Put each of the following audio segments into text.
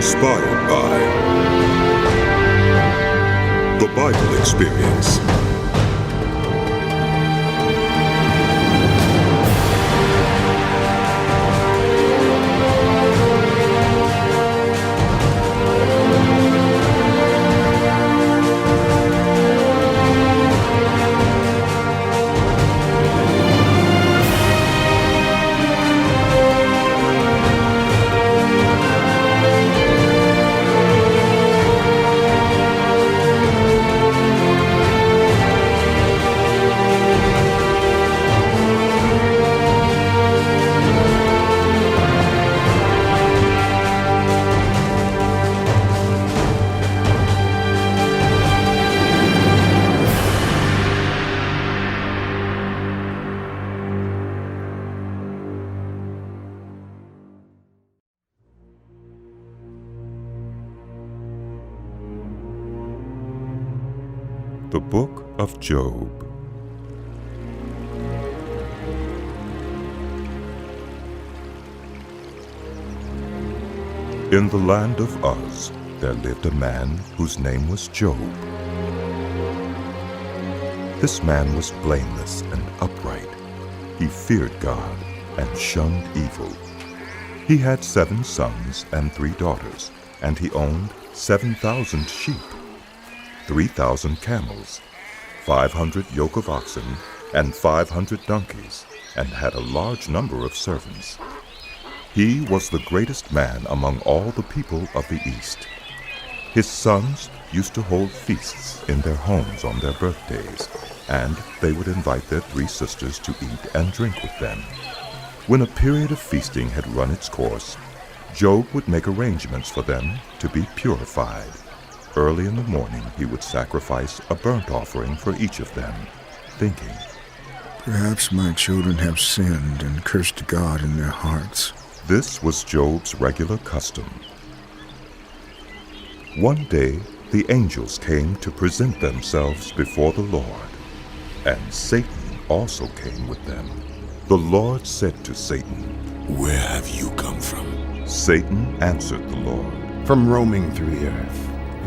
Inspired by the Bible Experience. The Book of Job. In the land of Uz, there lived a man whose name was Job. This man was blameless and upright. He feared God and shunned evil. He had 7 sons and 3 daughters, and he owned 7,000 sheep, 3,000 camels, 500 yoke of oxen, and 500 donkeys, and had a large number of servants. He was the greatest man among all the people of the East. His sons used to hold feasts in their homes on their birthdays, and they would invite their 3 sisters to eat and drink with them. When a period of feasting had run its course, Job would make arrangements for them to be purified. Early in the morning, he would sacrifice a burnt offering for each of them, thinking, "Perhaps my children have sinned and cursed God in their hearts." This was Job's regular custom. One day, the angels came to present themselves before the Lord, and Satan also came with them. The Lord said to Satan, "Where have you come from?" Satan answered the Lord, "From roaming through the earth,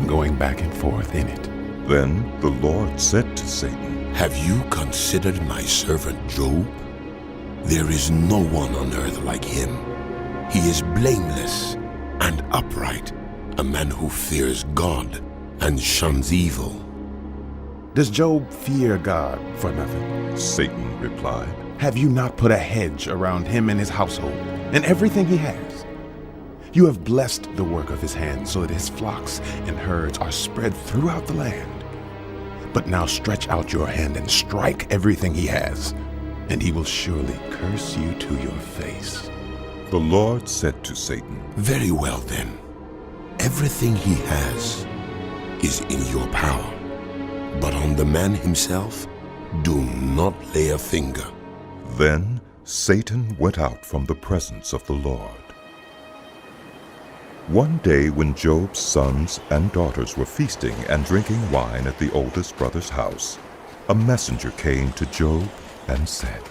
going back and forth in it." Then the Lord said to Satan, "Have you considered my servant Job? There is no one on earth like him. He is blameless and upright, a man who fears God and shuns evil." Does Job fear God for nothing? Satan replied, Have you not put a hedge around him and his household and everything he has? You have blessed the work of his hands so that his flocks and herds are spread throughout the land. But now stretch out your hand and strike everything he has, and he will surely curse you to your face. The Lord said to Satan, "Very well then. Everything he has is in your power. But on the man himself, do not lay a finger." Then Satan went out from the presence of the Lord. One day when Job's sons and daughters were feasting and drinking wine at the oldest brother's house, a messenger came to Job and said,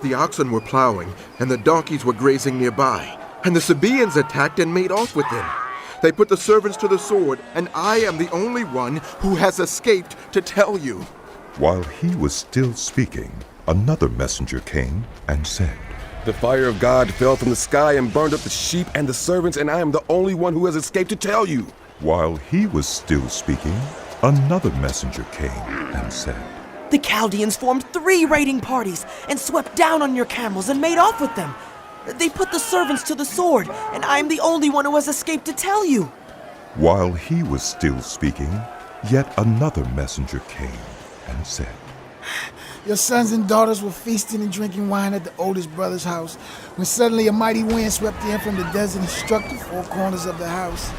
"The oxen were plowing, and the donkeys were grazing nearby, and the Sabaeans attacked and made off with them. They put the servants to the sword, and I am the only one who has escaped to tell you." While he was still speaking, another messenger came and said, "The fire of God fell from the sky and burned up the sheep and the servants, and I am the only one who has escaped to tell you." While he was still speaking, another messenger came and said, "The Chaldeans formed 3 raiding parties and swept down on your camels and made off with them. They put the servants to the sword, and I am the only one who has escaped to tell you." While he was still speaking, yet another messenger came and said, "Your sons and daughters were feasting and drinking wine at the oldest brother's house, when suddenly a mighty wind swept in from the desert and struck the 4 corners of the house.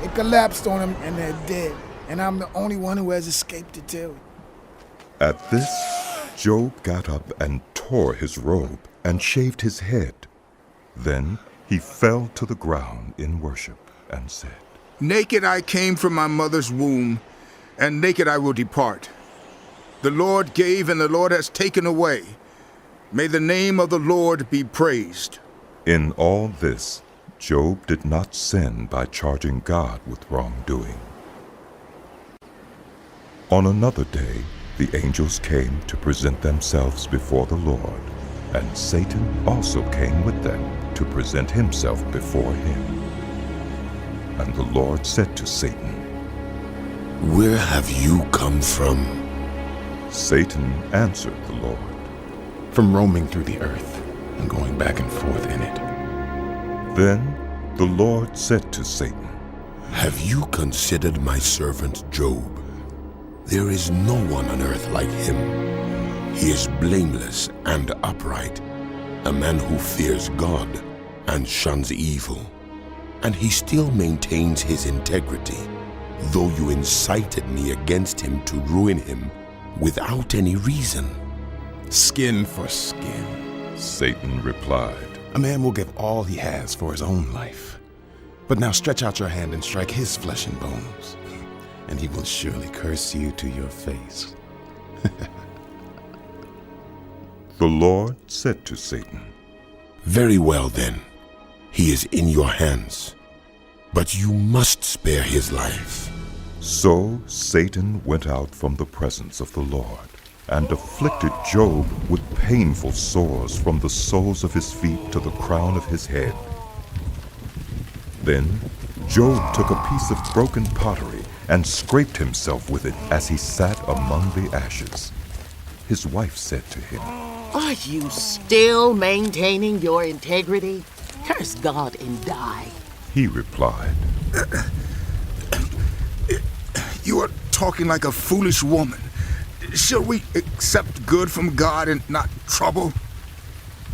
It collapsed on them, and they're dead, and I'm the only one who has escaped to tell you." At this, Job got up and tore his robe and shaved his head. Then he fell to the ground in worship and said, "Naked I came from my mother's womb, and naked I will depart. The Lord gave, and the Lord has taken away. May the name of the Lord be praised." In all this, Job did not sin by charging God with wrongdoing. On another day, the angels came to present themselves before the Lord, and Satan also came with them to present himself before him. And the Lord said to Satan, Where have you come from? Satan answered the Lord, From roaming through the earth and going back and forth in it. Then the Lord said to Satan, Have you considered my servant Job? There is no one on earth like him. He is blameless and upright, a man who fears God and shuns evil. And he still maintains his integrity, though you incited me against him to ruin him without any reason. Skin for skin, Satan replied. a man will give all he has for his own life. But now stretch out your hand and strike his flesh and bones, and he will surely curse you to your face. The Lord said to Satan, Very well then, he is in your hands, but you must spare his life. So Satan went out from the presence of the Lord, and afflicted Job with painful sores from the soles of his feet to the crown of his head. Then Job took a piece of broken pottery and scraped himself with it as he sat among the ashes. His wife said to him, Are you still maintaining your integrity? Curse God and die. He replied, You are talking like a foolish woman. Shall we accept good from God and not trouble?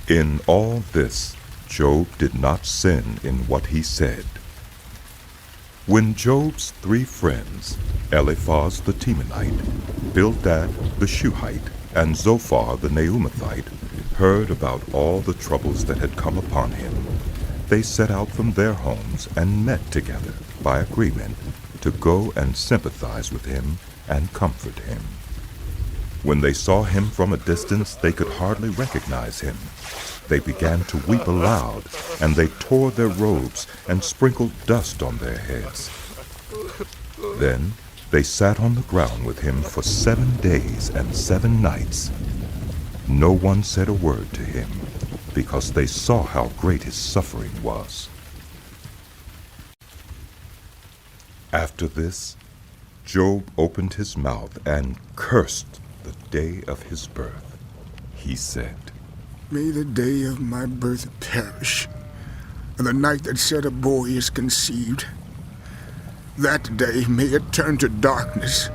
In all this, Job did not sin in what he said. When Job's 3 friends, Eliphaz the Temanite, Bildad the Shuhite, and Zophar the Naamathite, heard about all the troubles that had come upon him, they set out from their homes and met together by agreement to go and sympathize with him and comfort him. When they saw him from a distance, they could hardly recognize him. They began to weep aloud, and they tore their robes and sprinkled dust on their heads. Then they sat on the ground with him for 7 days and 7 nights. No one said a word to him, because they saw how great his suffering was. After this, Job opened his mouth and cursed the day of his birth. He said, May the day of my birth perish, and the night that said a boy is conceived. That day may it turn to darkness.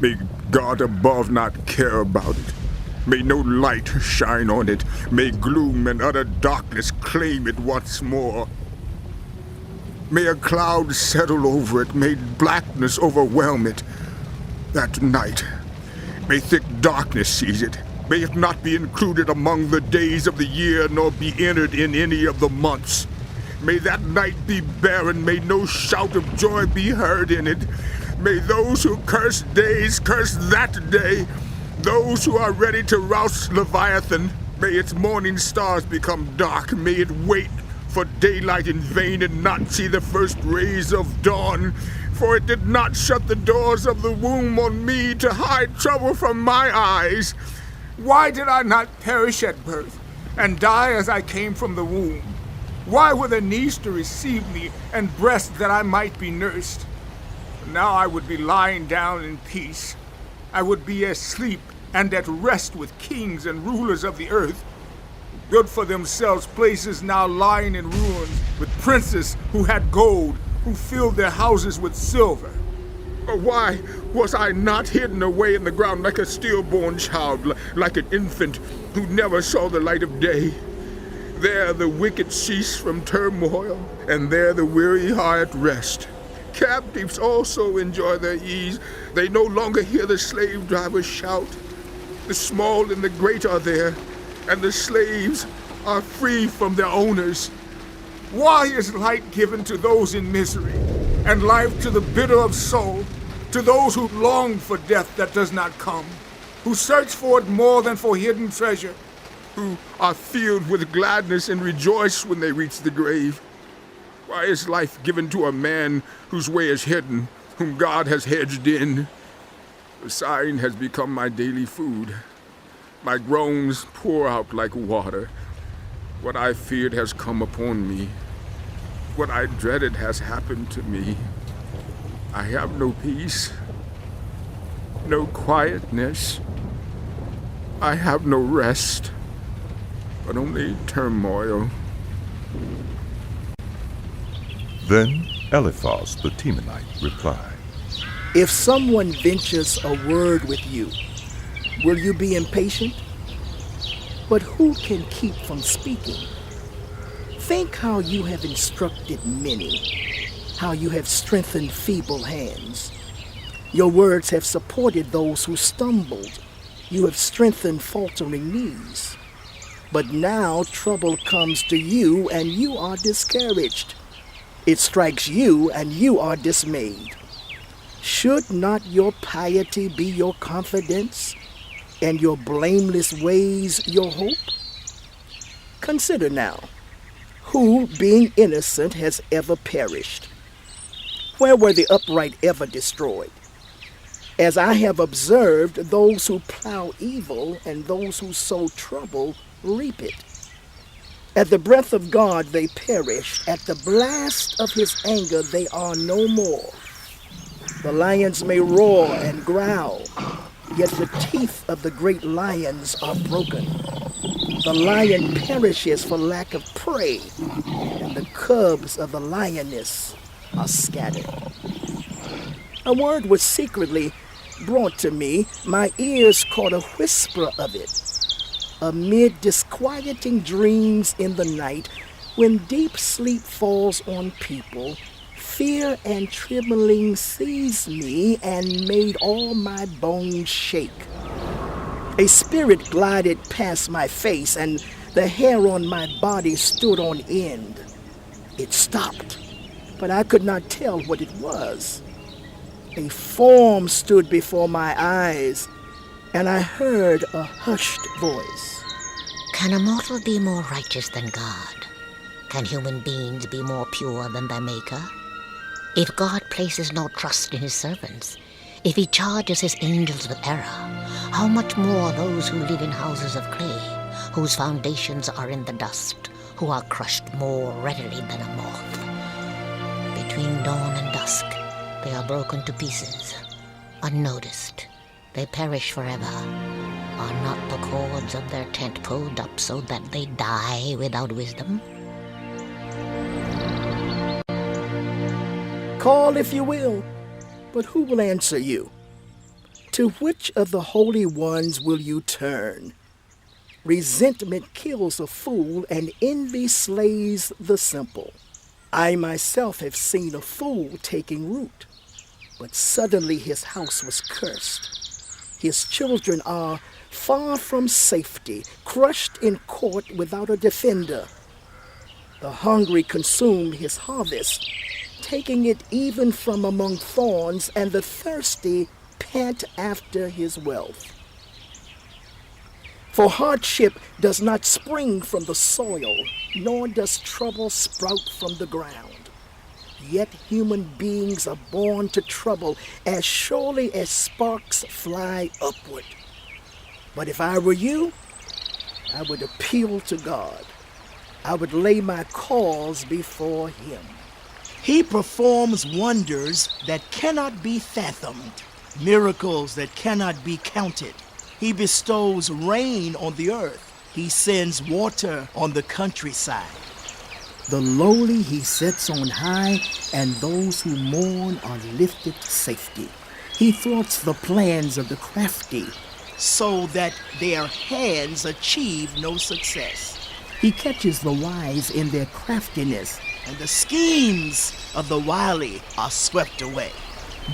May God above not care about it. May no light shine on it. May gloom and utter darkness claim it once more. May a cloud settle over it. May blackness overwhelm it. That night, may thick darkness seize it. May it not be included among the days of the year, nor be entered in any of the months. May that night be barren. May no shout of joy be heard in it. May those who curse days curse that day. Those who are ready to rouse Leviathan, may its morning stars become dark. May it wait for daylight in vain and not see the first rays of dawn. For it did not shut the doors of the womb on me to hide trouble from my eyes. Why did I not perish at birth and die as I came from the womb? Why were there knees to receive me and breasts that I might be nursed? Now I would be lying down in peace. I would be asleep and at rest with kings and rulers of the earth. Good for themselves places now lying in ruins, with princes who had gold, who filled their houses with silver. But why was I not hidden away in the ground like a stillborn child, like an infant who never saw the light of day? There the wicked cease from turmoil, and there the weary are at rest. Captives also enjoy their ease. They no longer hear the slave drivers shout. The small and the great are there, and the slaves are free from their owners. Why is light given to those in misery, and life to the bitter of soul, to those who long for death that does not come, who search for it more than for hidden treasure, who are filled with gladness and rejoice when they reach the grave? Why is life given to a man whose way is hidden, whom God has hedged in? The sighing has become my daily food. My groans pour out like water. What I feared has come upon me. What I dreaded has happened to me. I have no peace, no quietness. I have no rest, but only turmoil. Then Eliphaz the Temanite replied, If someone ventures a word with you, will you be impatient? But who can keep from speaking? Think how you have instructed many, how you have strengthened feeble hands. Your words have supported those who stumbled. You have strengthened faltering knees. But now trouble comes to you, and you are discouraged. It strikes you, and you are dismayed. Should not your piety be your confidence, and your blameless ways your hope? Consider now, who, being innocent, has ever perished? Where were the upright ever destroyed? As I have observed, those who plow evil and those who sow trouble reap it. At the breath of God they perish. At the blast of his anger they are no more. The lions may roar and growl, yet the teeth of the great lions are broken. The lion perishes for lack of prey, and the cubs of the lioness are scattered. A word was secretly brought to me. My ears caught a whisper of it. Amid disquieting dreams in the night, when deep sleep falls on people, fear and trembling seized me and made all my bones shake. A spirit glided past my face, and the hair on my body stood on end. It stopped, but I could not tell what it was. A form stood before my eyes, and I heard a hushed voice. Can a mortal be more righteous than God? Can human beings be more pure than their Maker? If God places no trust in his servants, if he charges his angels with error, how much more those who live in houses of clay, whose foundations are in the dust, who are crushed more readily than a moth. Between dawn and dusk, they are broken to pieces, unnoticed. They perish forever. Are not the cords of their tent pulled up so that they die without wisdom? Call if you will, but who will answer you? To which of the holy ones will you turn? Resentment kills a fool, and envy slays the simple. I myself have seen a fool taking root, but suddenly his house was cursed. His children are far from safety, crushed in court without a defender. The hungry consume his harvest, taking it even from among thorns, and the thirsty pant after his wealth. For hardship does not spring from the soil, nor does trouble sprout from the ground. Yet human beings are born to trouble as surely as sparks fly upward. But if I were you, I would appeal to God. I would lay my cause before him. He performs wonders that cannot be fathomed, miracles that cannot be counted. He bestows rain on the earth. He sends water on the countryside. The lowly he sets on high, and those who mourn are lifted to safety. He thwarts the plans of the crafty, so that their hands achieve no success. He catches the wise in their craftiness, and the schemes of the wily are swept away.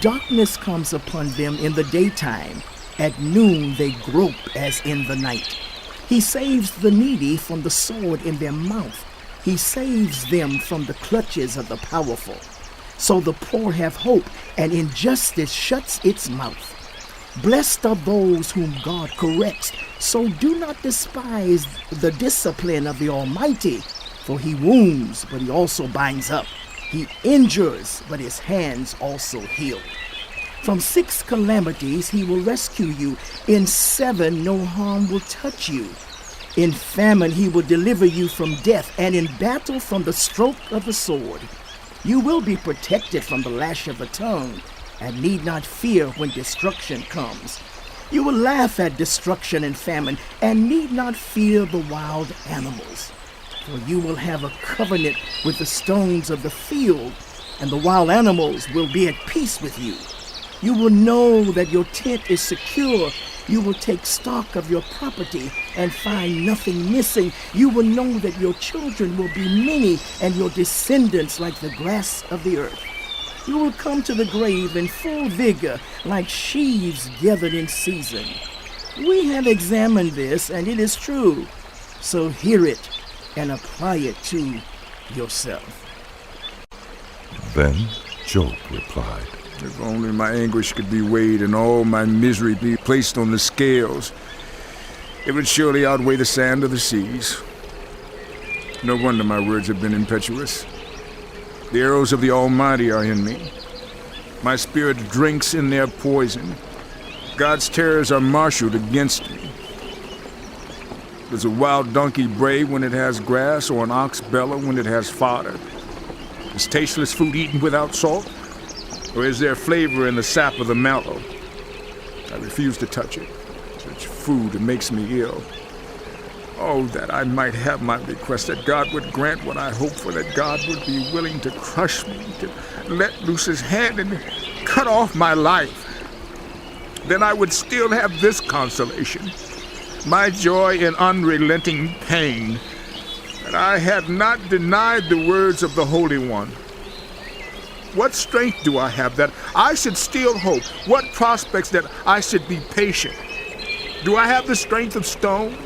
Darkness comes upon them in the daytime. At noon they grope as in the night. He saves the needy from the sword in their mouth. He saves them from the clutches of the powerful. So the poor have hope, and injustice shuts its mouth. Blessed are those whom God corrects, so do not despise the discipline of the Almighty, for he wounds, but he also binds up. He injures, but his hands also heal. From 6 calamities he will rescue you. In 7 no harm will touch you. In famine he will deliver you from death, and in battle from the stroke of the sword. You will be protected from the lash of the tongue, and need not fear when destruction comes. You will laugh at destruction and famine, and need not fear the wild animals. For you will have a covenant with the stones of the field, and the wild animals will be at peace with you. You will know that your tent is secure. You will take stock of your property and find nothing missing. You will know that your children will be many, and your descendants like the grass of the earth. You will come to the grave in full vigor, like sheaves gathered in season. We have examined this, and it is true. So hear it and apply it to yourself. Then Job replied, If only my anguish could be weighed and all my misery be placed on the scales, it would surely outweigh the sand of the seas. No wonder my words have been impetuous. The arrows of the Almighty are in me. My spirit drinks in their poison. God's terrors are marshaled against me. Does a wild donkey bray when it has grass, or an ox bellow when it has fodder? Is tasteless food eaten without salt? Or is there flavor in the sap of the mallow? I refuse to touch it. Such food makes me ill. Oh, that I might have my request, that God would grant what I hope for, that God would be willing to crush me, to let loose his hand and cut off my life. Then I would still have this consolation, my joy in unrelenting pain, that I had not denied the words of the Holy One. What strength do I have that I should still hope? What prospects that I should be patient? Do I have the strength of stone?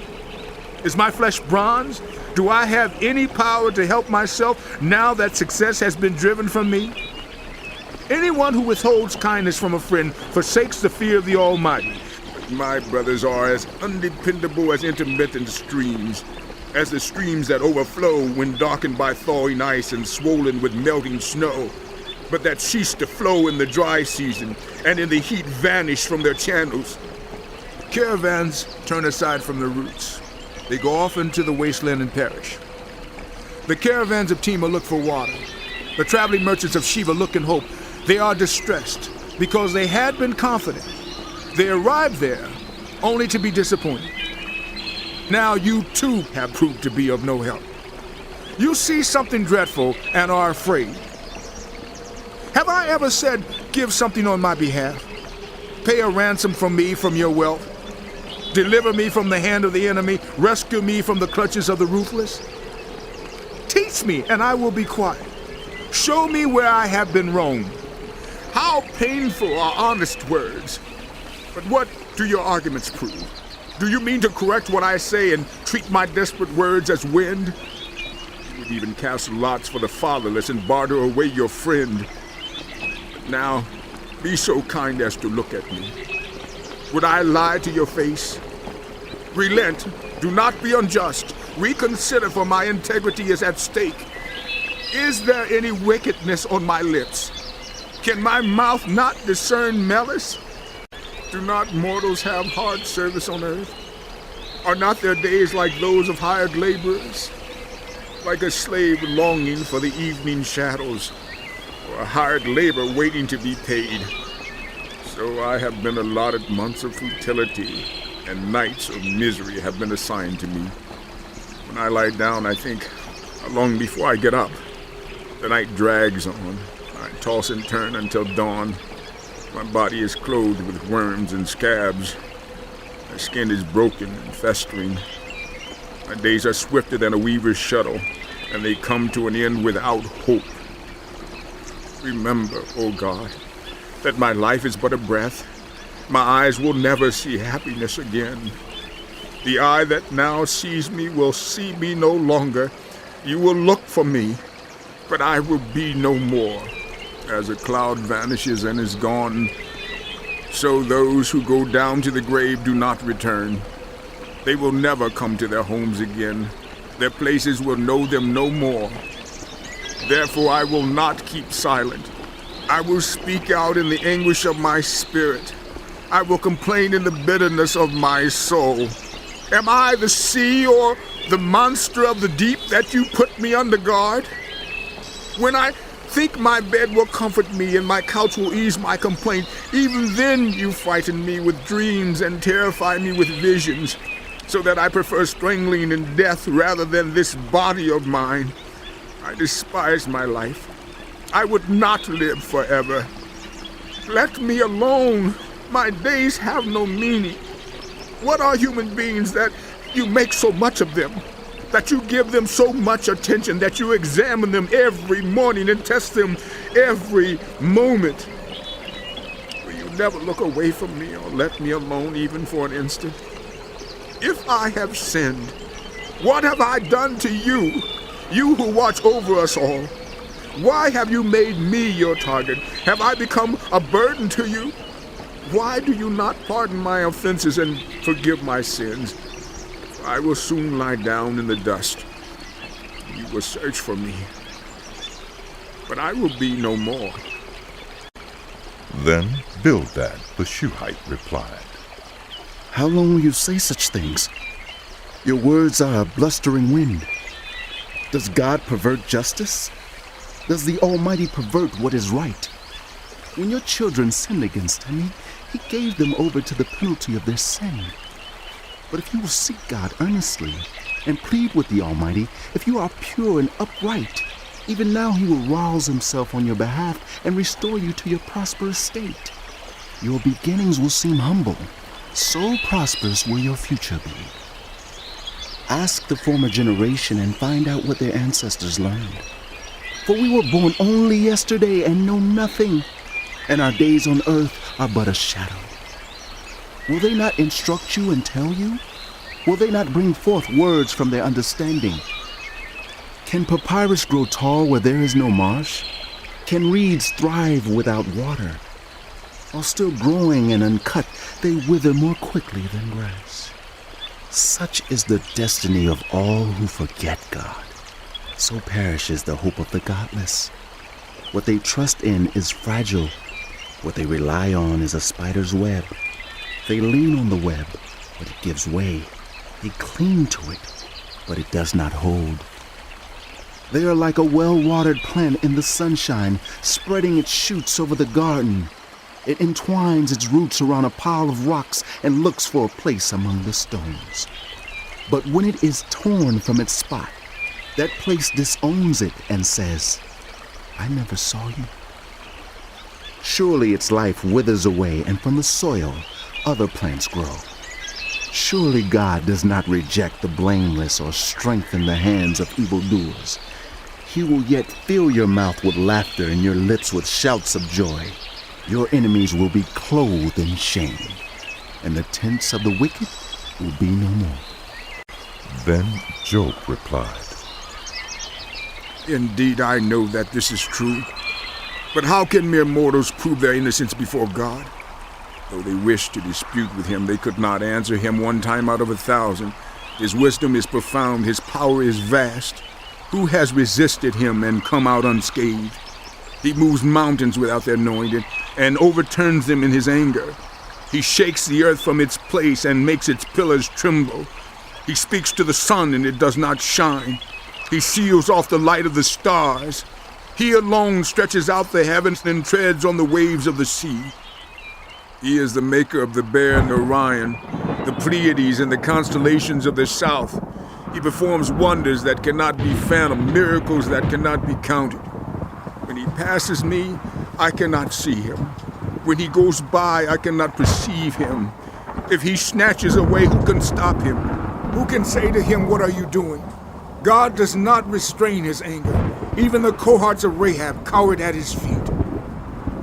Is my flesh bronze? Do I have any power to help myself now that success has been driven from me? Anyone who withholds kindness from a friend forsakes the fear of the Almighty. My brothers are as undependable as intermittent streams, as the streams that overflow when darkened by thawing ice and swollen with melting snow, but that cease to flow in the dry season and in the heat vanish from their channels. Caravans turn aside from the routes. They go off into the wasteland and perish. The caravans of Tema look for water. The traveling merchants of Sheba look and hope. They are distressed because they had been confident. They arrived there only to be disappointed. Now you too have proved to be of no help. You see something dreadful and are afraid. Have I ever said, give something on my behalf? Pay a ransom from me from your wealth? Deliver me from the hand of the enemy, rescue me from the clutches of the ruthless? Teach me, and I will be quiet. Show me where I have been wrong. How painful are honest words. But what do your arguments prove? Do you mean to correct what I say and treat my desperate words as wind? You would even cast lots for the fatherless and barter away your friend. But now, be so kind as to look at me. Would I lie to your face? Relent. Do not be unjust. Reconsider, for my integrity is at stake. Is there any wickedness on my lips? Can my mouth not discern malice? Do not mortals have hard service on earth? Are not their days like those of hired laborers? Like a slave longing for the evening shadows, or a hired labor waiting to be paid. So I have been allotted months of futility, and nights of misery have been assigned to me. When I lie down, I think, how long before I get up? The night drags on. I toss and turn until dawn. My body is clothed with worms and scabs. My skin is broken and festering. My days are swifter than a weaver's shuttle, and they come to an end without hope. Remember, O God, that my life is but a breath. My eyes will never see happiness again. The eye that now sees me will see me no longer. You will look for me, but I will be no more. As a cloud vanishes and is gone, So those who go down to the grave do not return. They will never come to their homes again. Their places will know them no more. Therefore I will not keep silent. I will speak out in the anguish of my spirit. I will complain in the bitterness of my soul. Am I the sea or the monster of the deep that you put me under guard? When I think my bed will comfort me and my couch will ease my complaint, even then you frighten me with dreams and terrify me with visions, so that I prefer strangling in death rather than this body of mine. I despise my life. I would not live forever. Let me alone. My days have no meaning. What are human beings that you make so much of them? That you give them so much attention, that you examine them every morning and test them every moment? Will you never look away from me or let me alone even for an instant? If I have sinned, what have I done to you, you who watch over us all? Why have you made me your target? Have I become a burden to you? Why do you not pardon my offenses and forgive my sins? I will soon lie down in the dust. You will search for me, but I will be no more. Then Bildad the Shuhite replied, How long will you say such things? Your words are a blustering wind. Does God pervert justice? Does the Almighty pervert what is right? When your children sinned against him, he gave them over to the penalty of their sin. But if you will seek God earnestly and plead with the Almighty, if you are pure and upright, even now he will rouse himself on your behalf and restore you to your prosperous state. Your beginnings will seem humble. So prosperous will your future be. Ask the former generation and find out what their ancestors learned. For we were born only yesterday and know nothing, and our days on earth are but a shadow. Will they not instruct you and tell you? Will they not bring forth words from their understanding? Can papyrus grow tall where there is no marsh? Can reeds thrive without water? While still growing and uncut, they wither more quickly than grass. Such is the destiny of all who forget God. So perishes the hope of the godless. What they trust in is fragile. What they rely on is a spider's web. They lean on the web, but it gives way. They cling to it, but it does not hold. They are like a well-watered plant in the sunshine, spreading its shoots over the garden. It entwines its roots around a pile of rocks and looks for a place among the stones. But when it is torn from its spot, that place disowns it and says, I never saw you. Surely its life withers away, and from the soil other plants grow. Surely God does not reject the blameless or strengthen the hands of evildoers. He will yet fill your mouth with laughter and your lips with shouts of joy. Your enemies will be clothed in shame, and the tents of the wicked will be no more. Then Job replied, Indeed, I know that this is true. But how can mere mortals prove their innocence before God? Though they wished to dispute with him, they could not answer him 1 time out of 1,000. His wisdom is profound, his power is vast. Who has resisted him and come out unscathed? He moves mountains without their knowing it, and overturns them in his anger. He shakes the earth from its place and makes its pillars tremble. He speaks to the sun and it does not shine. He seals off the light of the stars. He alone stretches out the heavens and treads on the waves of the sea. He is the maker of the Bear and Orion, the Pleiades and the constellations of the south. He performs wonders that cannot be fathomed, miracles that cannot be counted. When he passes me, I cannot see him. When he goes by, I cannot perceive him. If he snatches away, who can stop him? Who can say to him, what are you doing? God does not restrain his anger. Even the cohorts of Rahab cowered at his feet.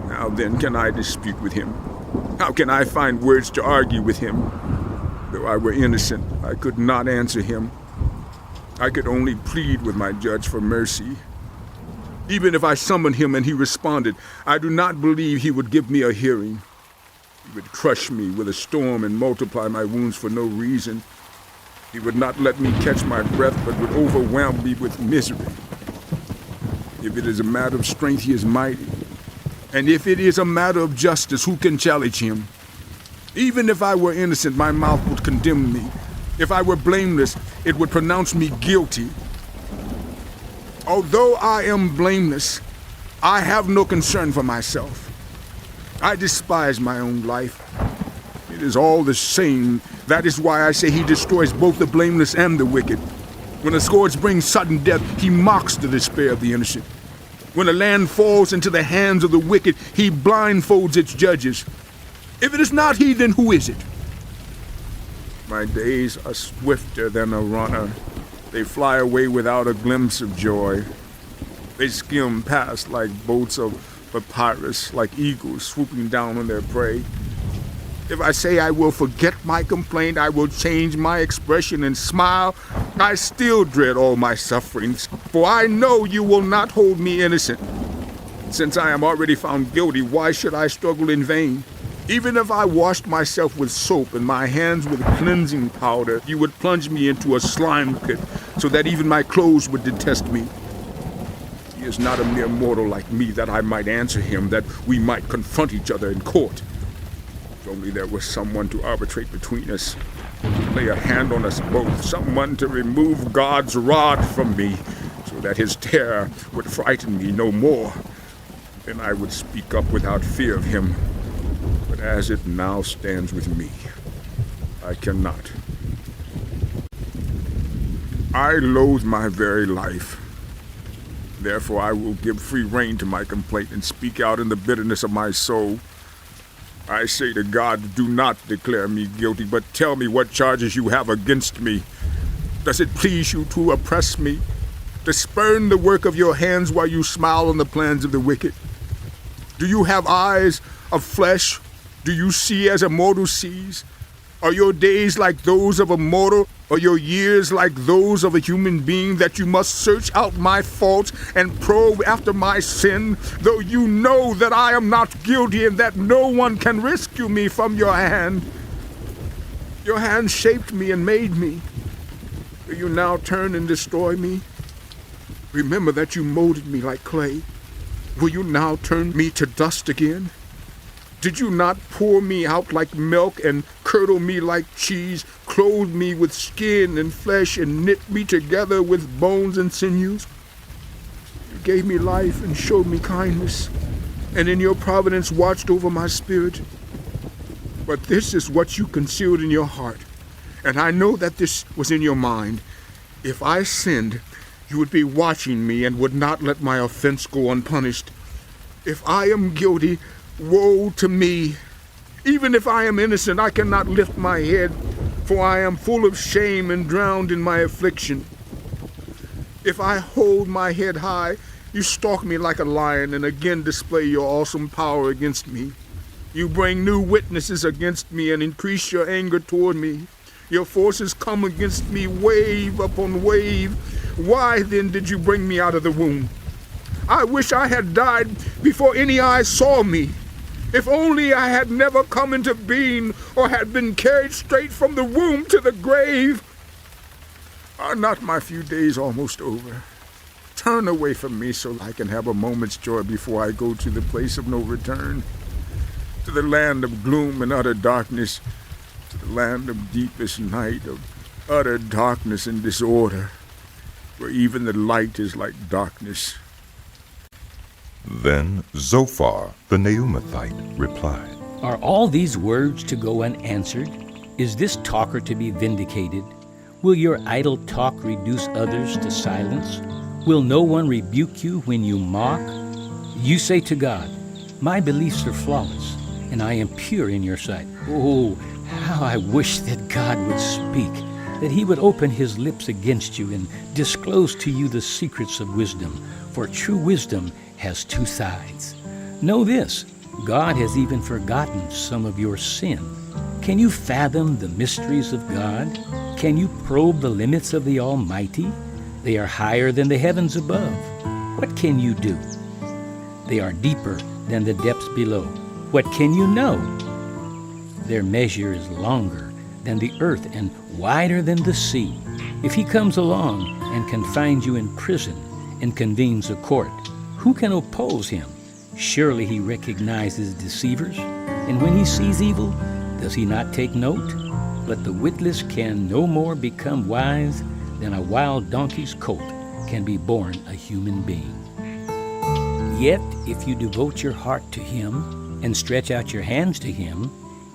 How then can I dispute with him? How can I find words to argue with him? Though I were innocent, I could not answer him. I could only plead with my judge for mercy. Even if I summoned him and he responded, I do not believe he would give me a hearing. He would crush me with a storm and multiply my wounds for no reason. He would not let me catch my breath, but would overwhelm me with misery. If it is a matter of strength, he is mighty. And if it is a matter of justice, who can challenge him? Even if I were innocent, my mouth would condemn me. If I were blameless, it would pronounce me guilty. Although I am blameless, I have no concern for myself. I despise my own life. It is all the same. That is why I say he destroys both the blameless and the wicked. When the scourge brings sudden death, he mocks the despair of the innocent. When the land falls into the hands of the wicked, he blindfolds its judges. If it is not he, then who is it? My days are swifter than a runner. They fly away without a glimpse of joy. They skim past like boats of papyrus, like eagles swooping down on their prey. If I say I will forget my complaint, I will change my expression and smile, I still dread all my sufferings, for I know you will not hold me innocent. Since I am already found guilty, why should I struggle in vain? Even if I washed myself with soap and my hands with cleansing powder, you would plunge me into a slime pit so that even my clothes would detest me. He is not a mere mortal like me that I might answer him, that we might confront each other in court. If only there was someone to arbitrate between us, to lay a hand on us both, someone to remove God's rod from me, so that his terror would frighten me no more. Then I would speak up without fear of him. But as it now stands with me, I cannot. I loathe my very life. Therefore I will give free rein to my complaint and speak out in the bitterness of my soul. I say to God, do not declare me guilty, but tell me what charges you have against me. Does it please you to oppress me, to spurn the work of your hands while you smile on the plans of the wicked? Do you have eyes of flesh? Do you see as a mortal sees? Are your days like those of a mortal, or your years like those of a human being, that you must search out my faults and probe after my sin, though you know that I am not guilty and that no one can rescue me from your hand? Your hand shaped me and made me. Will you now turn and destroy me? Remember that you molded me like clay. Will you now turn me to dust again? Did you not pour me out like milk and curdle me like cheese, clothe me with skin and flesh and knit me together with bones and sinews? You gave me life and showed me kindness, and in your providence watched over my spirit. But this is what you concealed in your heart, and I know that this was in your mind. If I sinned, you would be watching me and would not let my offense go unpunished. If I am guilty, woe to me! Even if I am innocent, I cannot lift my head, for I am full of shame and drowned in my affliction. If I hold my head high, you stalk me like a lion and again display your awesome power against me. You bring new witnesses against me and increase your anger toward me. Your forces come against me wave upon wave. Why then did you bring me out of the womb? I wish I had died before any eyes saw me. If only I had never come into being, or had been carried straight from the womb to the grave. Are not my few days almost over? Turn away from me so I can have a moment's joy before I go to the place of no return, to the land of gloom and utter darkness, to the land of deepest night, of utter darkness and disorder, where even the light is like darkness. Then Zophar the Naamathite replied, Are all these words to go unanswered? Is this talker to be vindicated? Will your idle talk reduce others to silence? Will no one rebuke you when you mock? You say to God, My beliefs are flawless, and I am pure in your sight. Oh, how I wish that God would speak, that he would open his lips against you and disclose to you the secrets of wisdom, for true wisdom has two sides. Know this, God has even forgotten some of your sin. Can you fathom the mysteries of God? Can you probe the limits of the Almighty? They are higher than the heavens above. What can you do? They are deeper than the depths below. What can you know? Their measure is longer than the earth and wider than the sea. If he comes along and confines you in prison and convenes a court, who can oppose him? Surely he recognizes deceivers, and when he sees evil, does he not take note? But the witless can no more become wise than a wild donkey's colt can be born a human being. Yet if you devote your heart to him and stretch out your hands to him,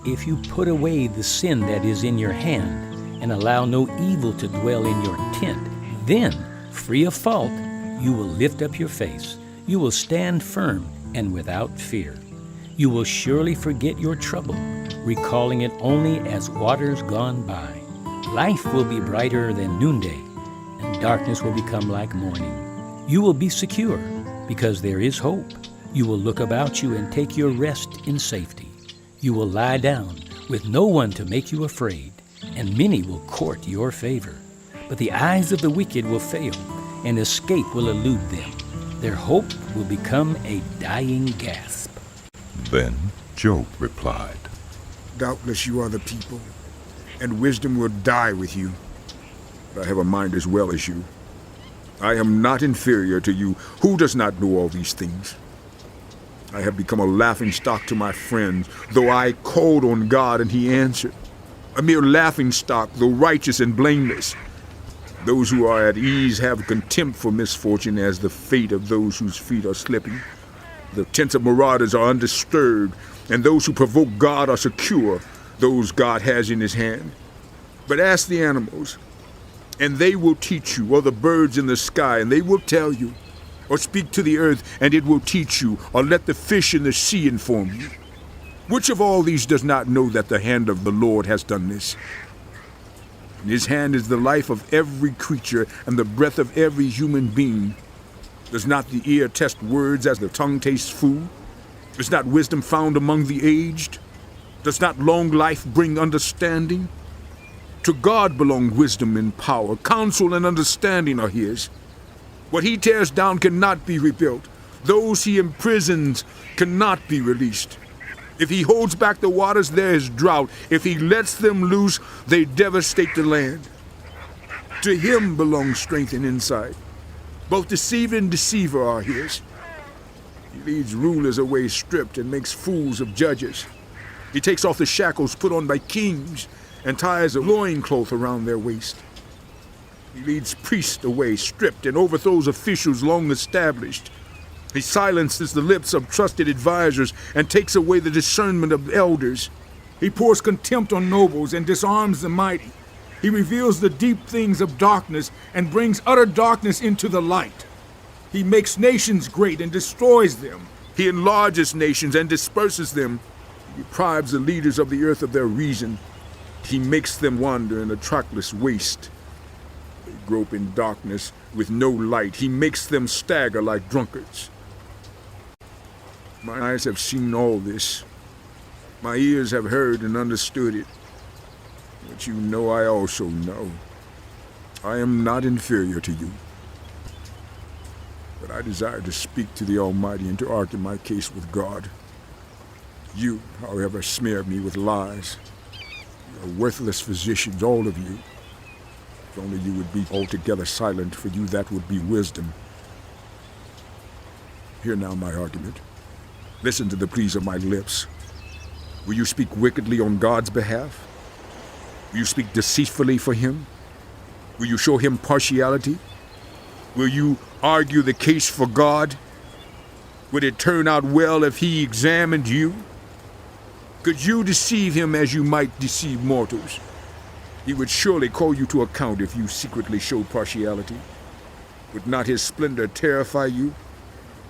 if you put away the sin that is in your hand and allow no evil to dwell in your tent, then, free of fault, you will lift up your face. You will stand firm and without fear. You will surely forget your trouble, recalling it only as waters gone by. Life will be brighter than noonday, and darkness will become like morning. You will be secure, because there is hope. You will look about you and take your rest in safety. You will lie down with no one to make you afraid, and many will court your favor. But the eyes of the wicked will fail, and escape will elude them. Their hope will become a dying gasp. Then Job replied, Doubtless you are the people, and wisdom will die with you. But I have a mind as well as you. I am not inferior to you. Who does not know all these things? I have become a laughingstock to my friends, though I called on God and he answered. A mere laughingstock, though righteous and blameless. Those who are at ease have contempt for misfortune as the fate of those whose feet are slipping. The tents of marauders are undisturbed, and those who provoke God are secure, those God has in his hand. But ask the animals, and they will teach you, or the birds in the sky, and they will tell you. Or speak to the earth, and it will teach you, or let the fish in the sea inform you. Which of all these does not know that the hand of the Lord has done this? In his hand is the life of every creature, and the breath of every human being. Does not the ear test words as the tongue tastes food? Is not wisdom found among the aged? Does not long life bring understanding? To God belong wisdom and power. Counsel and understanding are his. What he tears down cannot be rebuilt. Those he imprisons cannot be released. If he holds back the waters, there is drought. If he lets them loose, they devastate the land. To him belongs strength and insight. Both deceiver and deceiver are his. He leads rulers away stripped and makes fools of judges. He takes off the shackles put on by kings and ties a loincloth around their waist. He leads priests away stripped and overthrows officials long established. He silences the lips of trusted advisors and takes away the discernment of elders. He pours contempt on nobles and disarms the mighty. He reveals the deep things of darkness and brings utter darkness into the light. He makes nations great and destroys them. He enlarges nations and disperses them. He deprives the leaders of the earth of their reason. He makes them wander in a trackless waste. They grope in darkness with no light. He makes them stagger like drunkards. My eyes have seen all this. My ears have heard and understood it. But you know I also know. I am not inferior to you. But I desire to speak to the Almighty and to argue my case with God. You, however, smear me with lies. You are worthless physicians, all of you. If only you would be altogether silent, for you that would be wisdom. Hear now my argument. Listen to the pleas of my lips. Will you speak wickedly on God's behalf? Will you speak deceitfully for him? Will you show him partiality? Will you argue the case for God? Would it turn out well if he examined you? Could you deceive him as you might deceive mortals? He would surely call you to account if you secretly showed partiality. Would not his splendor terrify you?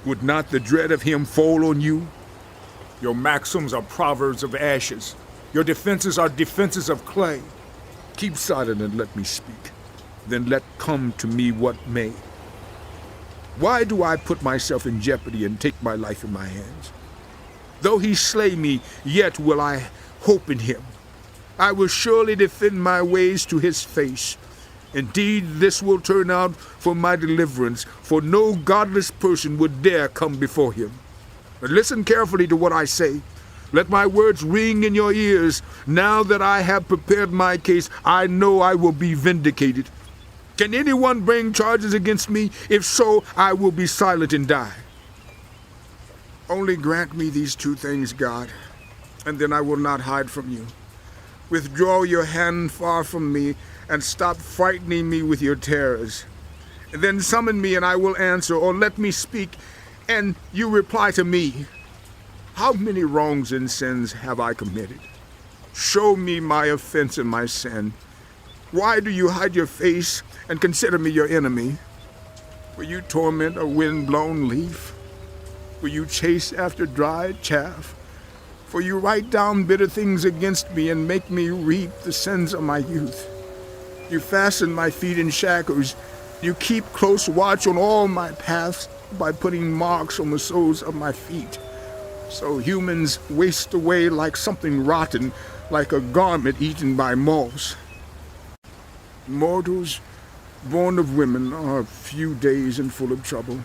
Would not the dread of him fall on you? Your maxims are proverbs of ashes. Your defenses are defenses of clay. Keep silent and let me speak. Then let come to me what may. Why do I put myself in jeopardy and take my life in my hands? Though he slay me, yet will I hope in him. I will surely defend my ways to his face. Indeed, this will turn out for my deliverance, for no godless person would dare come before him. But listen carefully to what I say. Let my words ring in your ears. Now that I have prepared my case, I know I will be vindicated. Can anyone bring charges against me? If so, I will be silent and die. Only grant me these two things, God, and then I will not hide from you. Withdraw your hand far from me, and stop frightening me with your terrors. And then summon me, and I will answer, or let me speak, and you reply to me. How many wrongs and sins have I committed? Show me my offense and my sin. Why do you hide your face and consider me your enemy? Will you torment a wind-blown leaf? Will you chase after dry chaff? For you write down bitter things against me and make me reap the sins of my youth. You fasten my feet in shackles. You keep close watch on all my paths by putting marks on the soles of my feet. So humans waste away like something rotten, like a garment eaten by moths. Mortals born of women are few days and full of trouble.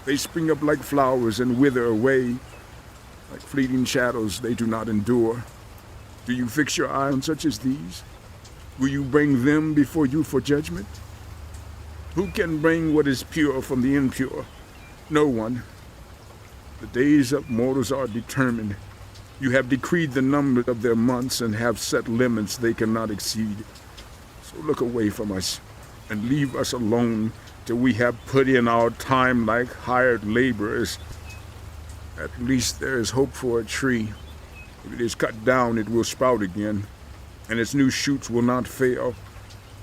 They spring up like flowers and wither away. Like fleeting shadows, they do not endure. Do you fix your eye on such as these? Will you bring them before you for judgment? Who can bring what is pure from the impure? No one. The days of mortals are determined. You have decreed the number of their months and have set limits they cannot exceed. So look away from us and leave us alone till we have put in our time like hired laborers. At least there is hope for a tree. If it is cut down, it will sprout again, and its new shoots will not fail.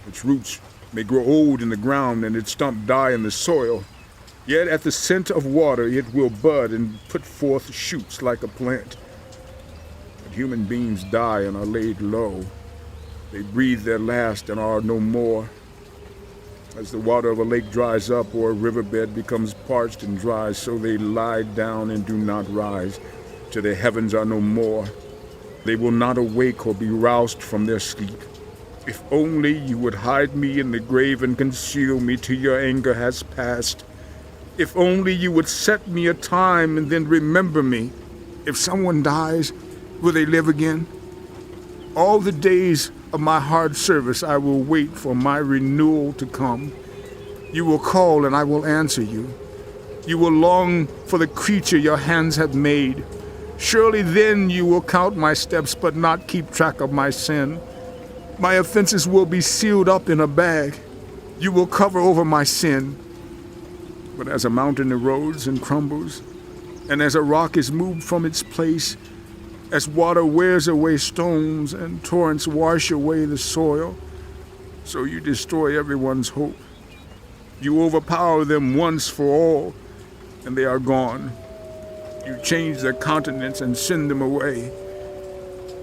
Its roots may grow old in the ground and its stump die in the soil. Yet at the scent of water it will bud and put forth shoots like a plant. But human beings die and are laid low. They breathe their last and are no more. As the water of a lake dries up or a riverbed becomes parched and dry, so they lie down and do not rise, till the heavens are no more. They will not awake or be roused from their sleep. If only you would hide me in the grave and conceal me till your anger has passed. If only you would set me a time and then remember me. If someone dies, will they live again? All the days of my hard service I will wait for my renewal to come. You will call and I will answer you. You will long for the creature your hands have made. Surely then you will count my steps but not keep track of my sin. My offenses will be sealed up in a bag. You will cover over my sin. But as a mountain erodes and crumbles, and as a rock is moved from its place, as water wears away stones and torrents wash away the soil, so you destroy everyone's hope. You overpower them once for all, and they are gone. You change their countenance and send them away.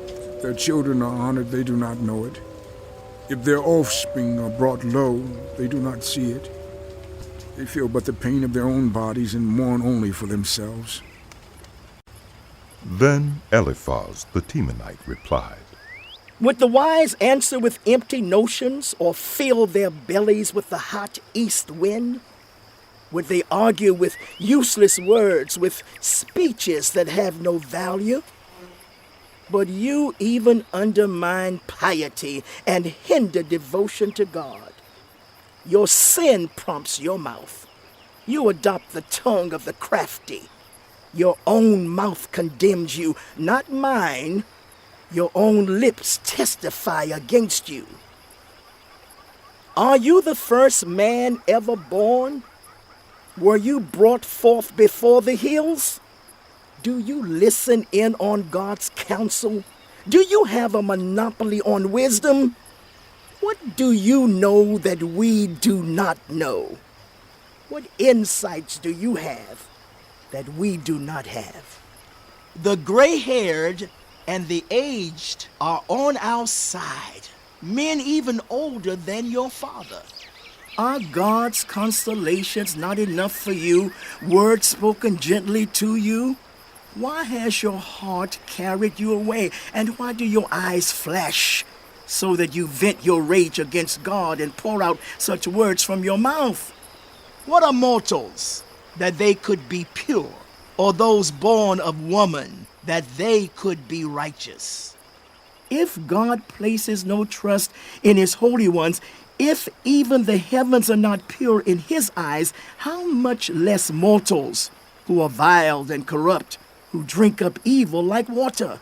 If their children are honored, they do not know it. If their offspring are brought low, they do not see it. They feel but the pain of their own bodies and mourn only for themselves. Then Eliphaz the Temanite replied, Would the wise answer with empty notions or fill their bellies with the hot east wind? Would they argue with useless words, with speeches that have no value? But you even undermine piety and hinder devotion to God. Your sin prompts your mouth. You adopt the tongue of the crafty. Your own mouth condemns you, not mine. Your own lips testify against you. Are you the first man ever born? Were you brought forth before the hills? Do you listen in on God's counsel? Do you have a monopoly on wisdom? What do you know that we do not know? What insights do you have that we do not have? The gray-haired and the aged are on our side, men even older than your father. Are God's constellations not enough for you, words spoken gently to you? Why has your heart carried you away, and why do your eyes flash, so that you vent your rage against God and pour out such words from your mouth? What are mortals that they could be pure, or those born of woman that they could be righteous. If God places no trust in his holy ones, if even the heavens are not pure in his eyes, how much less mortals who are vile and corrupt, who drink up evil like water?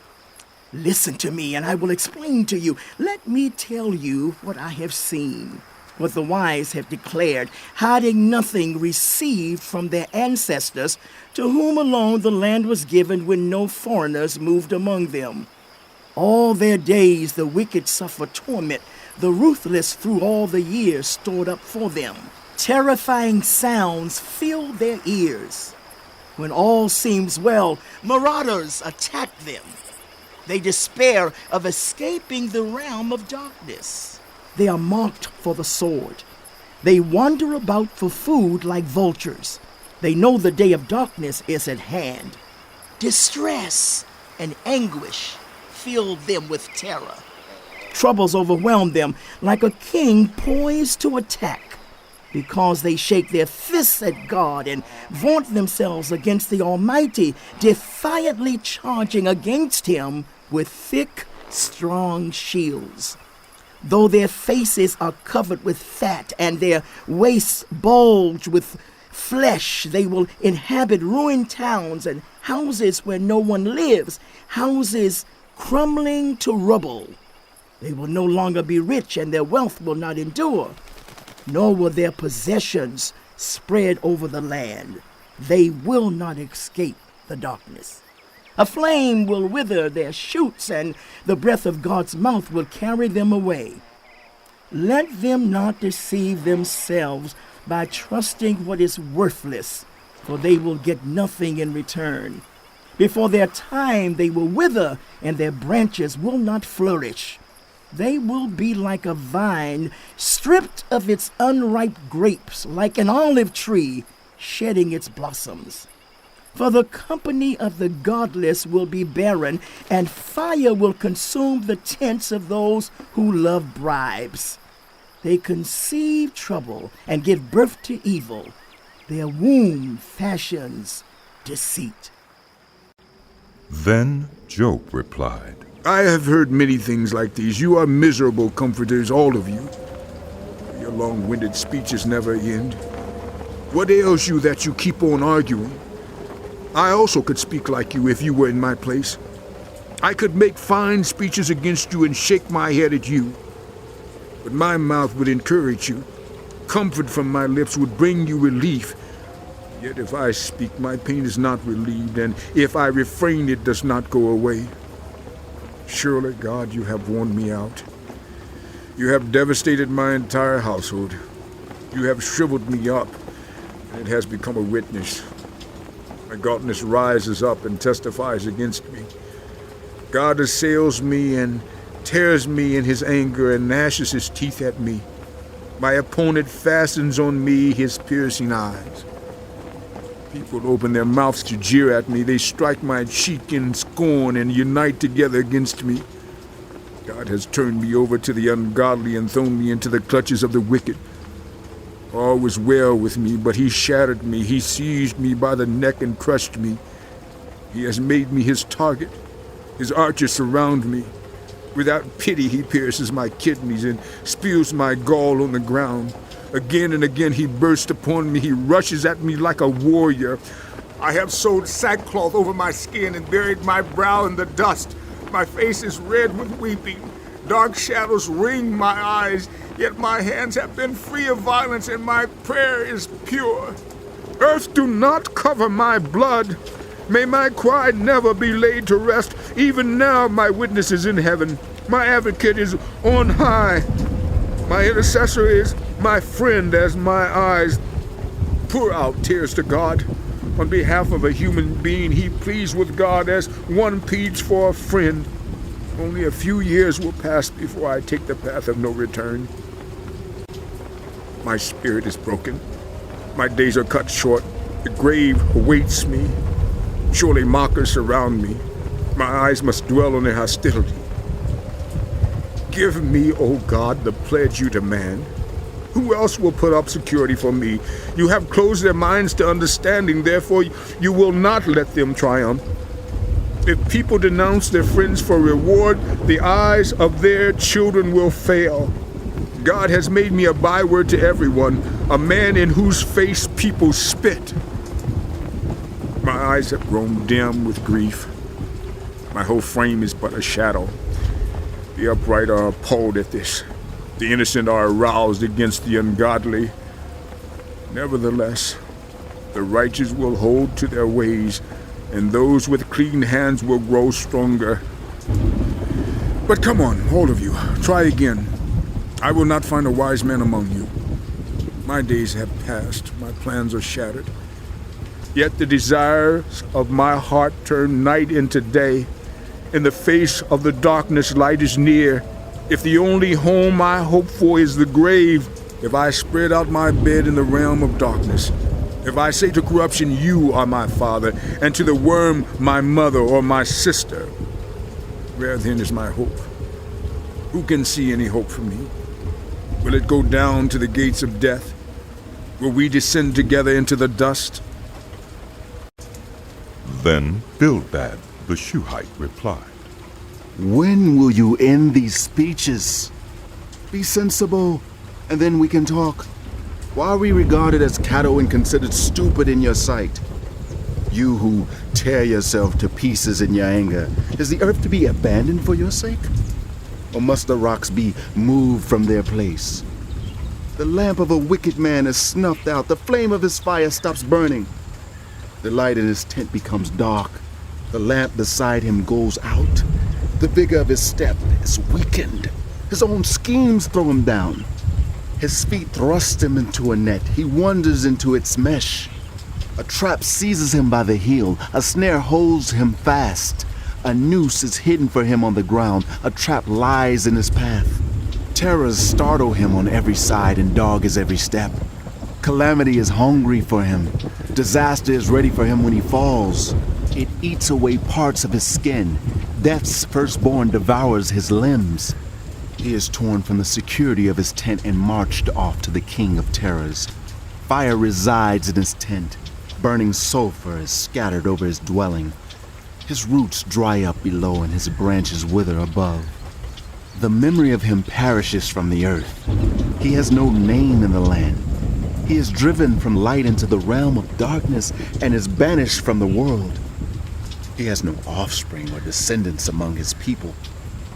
Listen to me, and I will explain to you. Let me tell you what I have seen, what the wise have declared, hiding nothing received from their ancestors, to whom alone the land was given when no foreigners moved among them. All their days the wicked suffer torment, the ruthless through all the years stored up for them. Terrifying sounds fill their ears. When all seems well, marauders attack them. They despair of escaping the realm of darkness. They are marked for the sword. They wander about for food like vultures. They know the day of darkness is at hand. Distress and anguish fill them with terror. Troubles overwhelm them like a king poised to attack, because they shake their fists at God and vaunt themselves against the Almighty, defiantly charging against him with thick, strong shields. Though their faces are covered with fat and their waists bulge with flesh, they will inhabit ruined towns and houses where no one lives, houses crumbling to rubble. They will no longer be rich, and their wealth will not endure, nor will their possessions spread over the land. They will not escape the darkness. A flame will wither their shoots, and the breath of God's mouth will carry them away. Let them not deceive themselves by trusting what is worthless, for they will get nothing in return. Before their time they will wither, and their branches will not flourish. They will be like a vine stripped of its unripe grapes, like an olive tree shedding its blossoms. For the company of the godless will be barren, and fire will consume the tents of those who love bribes. They conceive trouble and give birth to evil. Their womb fashions deceit. Then Job replied, I have heard many things like these. You are miserable comforters, all of you. Your long-winded speeches never end. What ails you that you keep on arguing? I also could speak like you if you were in my place. I could make fine speeches against you and shake my head at you. But my mouth would encourage you. Comfort from my lips would bring you relief. Yet if I speak, my pain is not relieved, and if I refrain, it does not go away. Surely, God, you have worn me out. You have devastated my entire household. You have shriveled me up, and it has become a witness. My gauntness rises up and testifies against me. God assails me and tears me in his anger and gnashes his teeth at me. My opponent fastens on me his piercing eyes. People open their mouths to jeer at me. They strike my cheek in scorn and unite together against me. God has turned me over to the ungodly and thrown me into the clutches of the wicked. All was well with me, but he shattered me. He seized me by the neck and crushed me. He has made me his target. His archers surround me. Without pity, he pierces my kidneys and spews my gall on the ground. Again and again he bursts upon me. He rushes at me like a warrior. I have sewed sackcloth over my skin and buried my brow in the dust. My face is red with weeping. Dark shadows ring my eyes, yet my hands have been free of violence and my prayer is pure. Earth, do not cover my blood. May my cry never be laid to rest. Even now my witness is in heaven. My advocate is on high. My intercessor is my friend as my eyes pour out tears to God. On behalf of a human being, he pleads with God as one pleads for a friend. Only a few years will pass before I take the path of no return. My spirit is broken. My days are cut short. The grave awaits me. Surely mockers surround me. My eyes must dwell on their hostility. Give me, O God, the pledge you demand. Who else will put up security for me? You have closed their minds to understanding, therefore you will not let them triumph. If people denounce their friends for reward, the eyes of their children will fail. God has made me a byword to everyone, a man in whose face people spit. My eyes have grown dim with grief. My whole frame is but a shadow. The upright are appalled at this. The innocent are aroused against the ungodly. Nevertheless, the righteous will hold to their ways, and those with clean hands will grow stronger. But come on, all of you, try again. I will not find a wise man among you. My days have passed, my plans are shattered. Yet the desires of my heart turn night into day. In the face of the darkness, light is near. If the only home I hope for is the grave, if I spread out my bed in the realm of darkness, if I say to corruption, you are my father, and to the worm, my mother or my sister, where then is my hope? Who can see any hope for me? Will it go down to the gates of death? Will we descend together into the dust? Then Bildad the Shuhite replied, When will you end these speeches? Be sensible, and then we can talk. Why are we regarded as cattle and considered stupid in your sight? You who tear yourself to pieces in your anger, is the earth to be abandoned for your sake? Or must the rocks be moved from their place? The lamp of a wicked man is snuffed out, the flame of his fire stops burning. The light in his tent becomes dark, the lamp beside him goes out. The vigor of his step is weakened, his own schemes throw him down. His feet thrust him into a net, he wanders into its mesh. A trap seizes him by the heel, a snare holds him fast. A noose is hidden for him on the ground, a trap lies in his path. Terrors startle him on every side and dog his every step. Calamity is hungry for him, disaster is ready for him when he falls. It eats away parts of his skin, death's firstborn devours his limbs. He is torn from the security of his tent and marched off to the king of terrors. Fire resides in his tent, burning sulfur is scattered over his dwelling. His roots dry up below and his branches wither above. The memory of him perishes from the earth. He has no name in the land. He is driven from light into the realm of darkness and is banished from the world. He has no offspring or descendants among his people.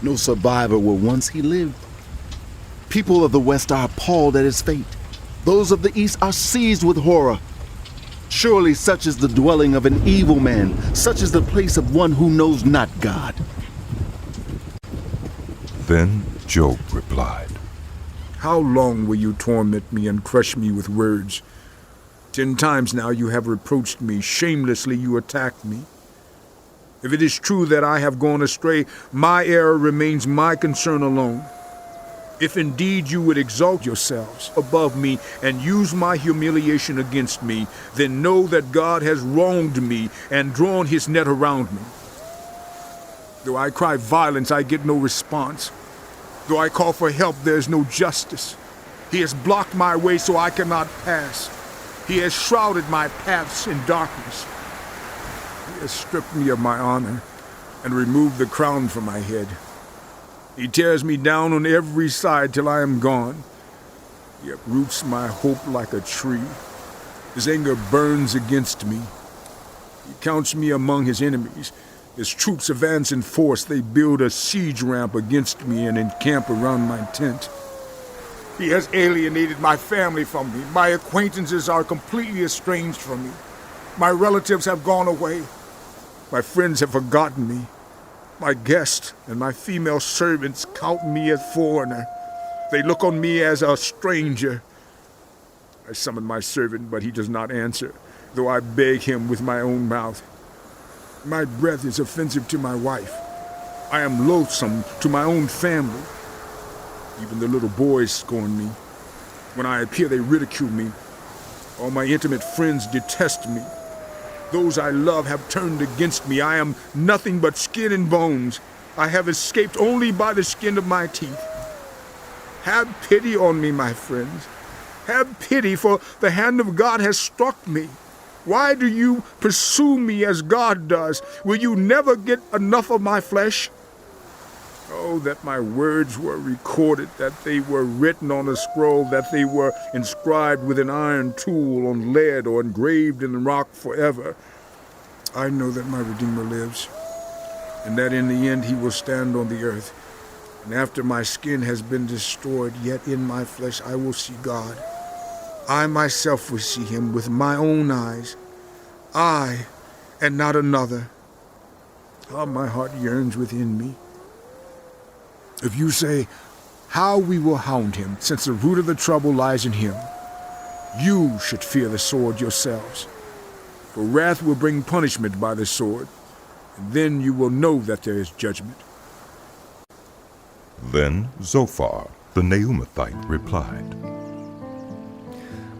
No survivor where once he lived. People of the West are appalled at his fate. Those of the East are seized with horror. Surely such is the dwelling of an evil man, such is the place of one who knows not God. Then Job replied, How long will you torment me and crush me with words? 10 times now you have reproached me, shamelessly you attacked me. If it is true that I have gone astray, my error remains my concern alone. If indeed you would exalt yourselves above me and use my humiliation against me, then know that God has wronged me and drawn his net around me. Though I cry violence, I get no response. Though I call for help, there is no justice. He has blocked my way so I cannot pass. He has shrouded my paths in darkness. He has stripped me of my honor and removed the crown from my head. He tears me down on every side till I am gone. He uproots my hope like a tree. His anger burns against me. He counts me among his enemies. His troops advance in force. They build a siege ramp against me and encamp around my tent. He has alienated my family from me. My acquaintances are completely estranged from me. My relatives have gone away. My friends have forgotten me. My guests and my female servants count me as foreigner. They look on me as a stranger. I summon my servant, but he does not answer, though I beg him with my own mouth. My breath is offensive to my wife. I am loathsome to my own family. Even the little boys scorn me. When I appear, they ridicule me. All my intimate friends detest me. Those I love have turned against me. I am nothing but skin and bones. I have escaped only by the skin of my teeth. Have pity on me, my friends. Have pity, for the hand of God has struck me. Why do you pursue me as God does? Will you never get enough of my flesh? Oh, that my words were recorded, that they were written on a scroll, that they were inscribed with an iron tool on lead or engraved in rock forever. I know that my Redeemer lives, and that in the end he will stand on the earth. And after my skin has been destroyed, yet in my flesh I will see God. I myself will see him with my own eyes. I, and not another. How my heart yearns within me. If you say, how we will hound him, since the root of the trouble lies in him, you should fear the sword yourselves. For wrath will bring punishment by the sword, and then you will know that there is judgment. Then Zophar, the Naamathite, replied,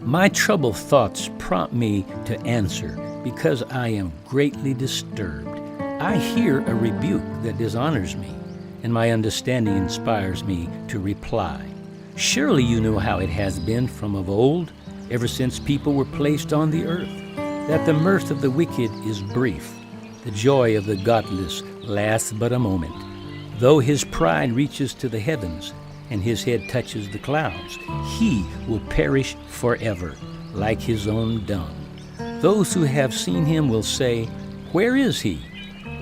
My troubled thoughts prompt me to answer, because I am greatly disturbed. I hear a rebuke that dishonors me, and my understanding inspires me to reply. Surely you know how it has been from of old, ever since people were placed on the earth, that the mirth of the wicked is brief, the joy of the godless lasts but a moment. Though his pride reaches to the heavens, and his head touches the clouds, he will perish forever, like his own dung. Those who have seen him will say, Where is he?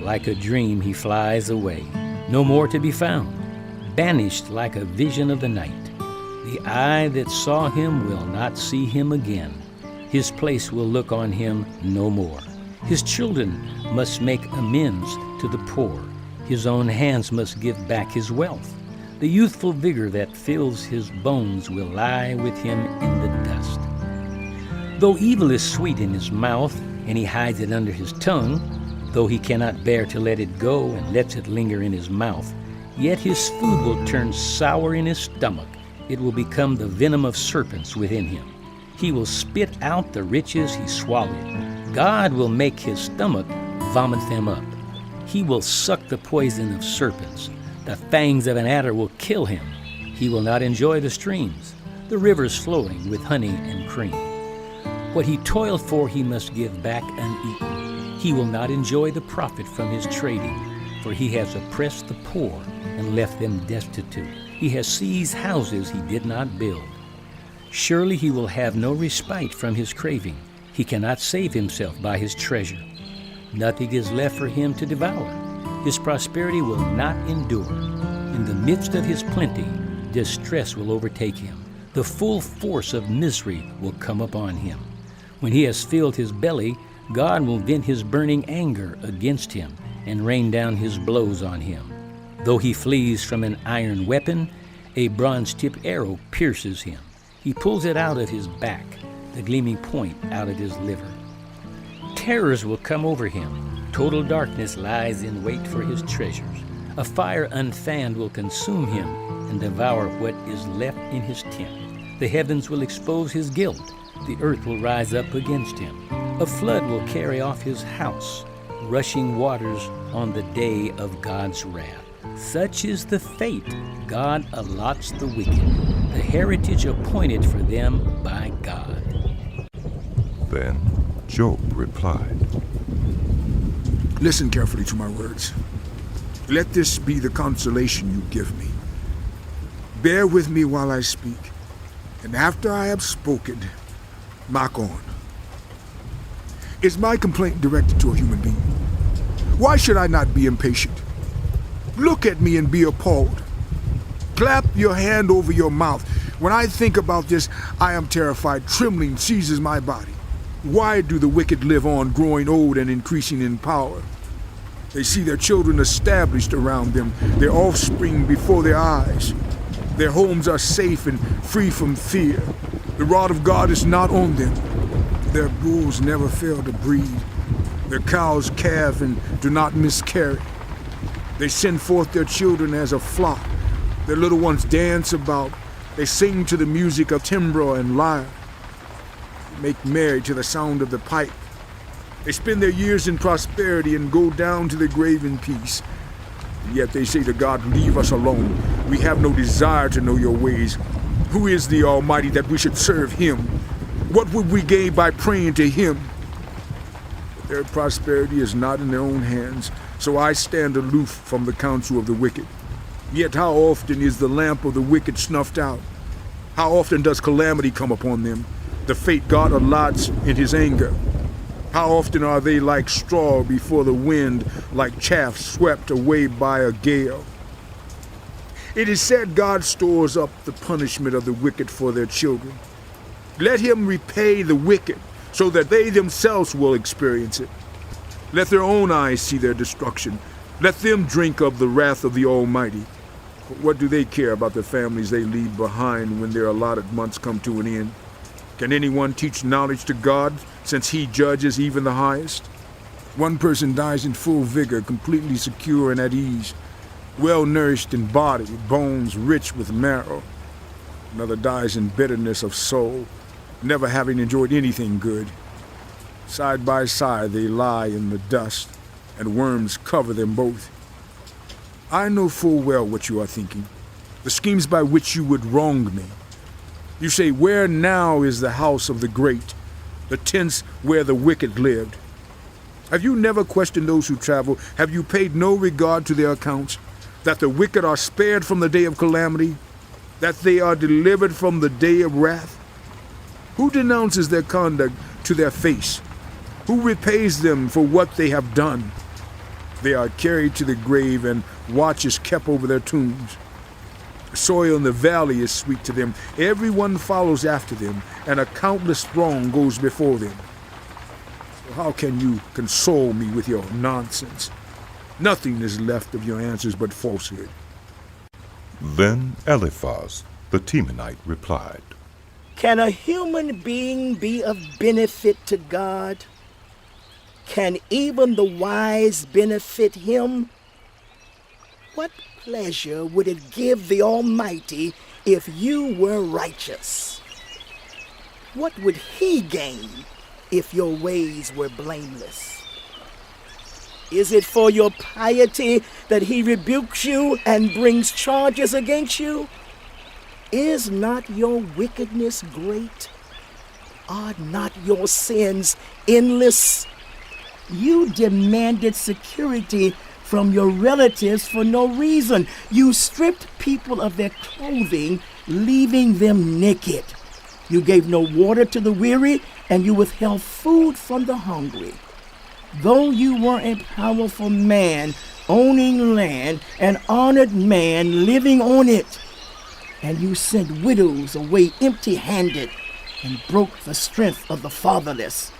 Like a dream he flies away, no more to be found, banished like a vision of the night. The eye that saw him will not see him again. His place will look on him no more. His children must make amends to the poor. His own hands must give back his wealth. The youthful vigor that fills his bones will lie with him in the dust. Though evil is sweet in his mouth, and he hides it under his tongue, though he cannot bear to let it go and lets it linger in his mouth, yet his food will turn sour in his stomach. It will become the venom of serpents within him. He will spit out the riches he swallowed. God will make his stomach vomit them up. He will suck the poison of serpents. The fangs of an adder will kill him. He will not enjoy the streams, the rivers flowing with honey and cream. What he toiled for he must give back uneaten. He will not enjoy the profit from his trading, for he has oppressed the poor and left them destitute. He has seized houses he did not build. Surely he will have no respite from his craving. He cannot save himself by his treasure. Nothing is left for him to devour. His prosperity will not endure. In the midst of his plenty, distress will overtake him. The full force of misery will come upon him. When he has filled his belly, God will vent his burning anger against him and rain down his blows on him. Though he flees from an iron weapon, a bronze-tipped arrow pierces him. He pulls it out of his back, the gleaming point out of his liver. Terrors will come over him. Total darkness lies in wait for his treasures. A fire unfanned will consume him and devour what is left in his tent. The heavens will expose his guilt. The earth will rise up against him. A flood will carry off his house, rushing waters on the day of God's wrath. Such is the fate God allots the wicked, the heritage appointed for them by God. Then Job replied, Listen carefully to my words. Let this be the consolation you give me. Bear with me while I speak, and after I have spoken, mock on. Is my complaint directed to a human being? Why should I not be impatient? Look at me and be appalled. Clap your hand over your mouth. When I think about this, I am terrified. Trembling seizes my body. Why do the wicked live on, growing old and increasing in power? They see their children established around them, their offspring before their eyes. Their homes are safe and free from fear. The rod of God is not on them. Their bulls never fail to breed. Their cows calve and do not miscarry. They send forth their children as a flock. Their little ones dance about. They sing to the music of timbrel and lyre. They make merry to the sound of the pipe. They spend their years in prosperity and go down to the grave in peace. And yet they say to God, leave us alone. We have no desire to know your ways. Who is the Almighty that we should serve him? What would we gain by praying to him? Their prosperity is not in their own hands, so I stand aloof from the counsel of the wicked. Yet how often is the lamp of the wicked snuffed out? How often does calamity come upon them, the fate God allots in his anger? How often are they like straw before the wind, like chaff swept away by a gale? It is said God stores up the punishment of the wicked for their children. Let him repay the wicked, so that they themselves will experience it. Let their own eyes see their destruction. Let them drink of the wrath of the Almighty. What do they care about the families they leave behind when their allotted months come to an end? Can anyone teach knowledge to God, since he judges even the highest? One person dies in full vigor, completely secure and at ease, well-nourished in body, bones rich with marrow. Another dies in bitterness of soul, never having enjoyed anything good. Side by side they lie in the dust, and worms cover them both. I know full well what you are thinking, the schemes by which you would wrong me. You say, where now is the house of the great, the tents where the wicked lived? Have you never questioned those who travel? Have you paid no regard to their accounts, that the wicked are spared from the day of calamity, that they are delivered from the day of wrath? Who denounces their conduct to their face? Who repays them for what they have done? They are carried to the grave, and watch is kept over their tombs. The soil in the valley is sweet to them. Everyone follows after them, and a countless throng goes before them. So how can you console me with your nonsense? Nothing is left of your answers but falsehood. Then Eliphaz, the Temanite, replied, Can a human being be of benefit to God? Can even the wise benefit him? What pleasure would it give the Almighty if you were righteous? What would he gain if your ways were blameless? Is it for your piety that he rebukes you and brings charges against you? Is not your wickedness great? Are not your sins endless? You demanded security from your relatives for no reason. You stripped people of their clothing, leaving them naked. You gave no water to the weary, and you withheld food from the hungry. Though you were a powerful man, owning land, an honored man living on it, and you sent widows away empty-handed and broke the strength of the fatherless.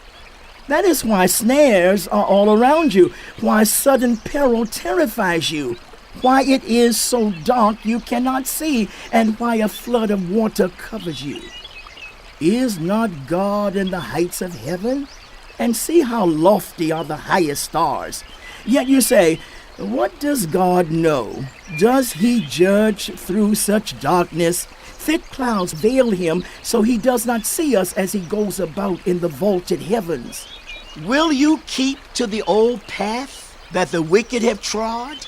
That is why snares are all around you, why sudden peril terrifies you, why it is so dark you cannot see, and why a flood of water covers you. Is not God in the heights of heaven? And see how lofty are the highest stars. Yet you say, what does God know? Does he judge through such darkness? Thick clouds veil him, so he does not see us as he goes about in the vaulted heavens. Will you keep to the old path that the wicked have trod?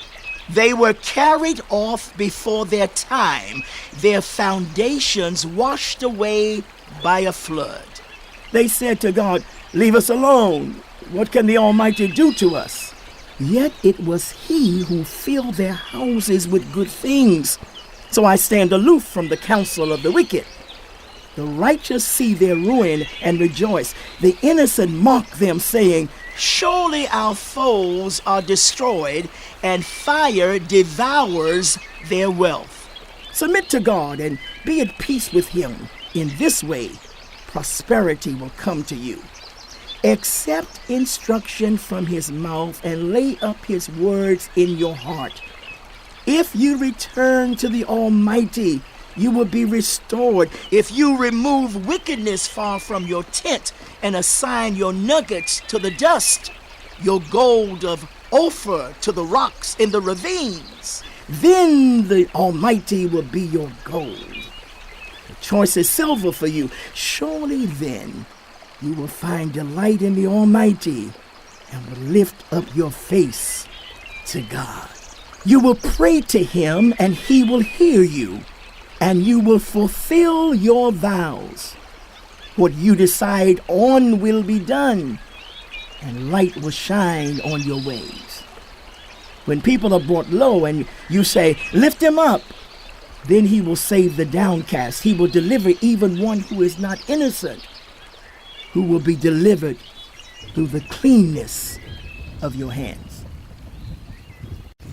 They were carried off before their time, their foundations washed away by a flood. They said to God, leave us alone. What can the Almighty do to us? Yet it was he who filled their houses with good things. So I stand aloof from the counsel of the wicked. The righteous see their ruin and rejoice. The innocent mock them, saying, Surely our foes are destroyed, and fire devours their wealth. Submit to God and be at peace with him. In this way, prosperity will come to you. Accept instruction from his mouth and lay up his words in your heart. If you return to the Almighty, you will be restored. If you remove wickedness far from your tent and assign your nuggets to the dust, your gold of Ophir to the rocks in the ravines, then the Almighty will be your gold. The choicest silver for you. Surely then you will find delight in the Almighty and will lift up your face to God. You will pray to him and he will hear you, and you will fulfill your vows. What you decide on will be done. and light will shine on your ways. When people are brought low and you say, lift him up, then he will save the downcast. He will deliver even one who is not innocent, who will be delivered through the cleanness of your hands.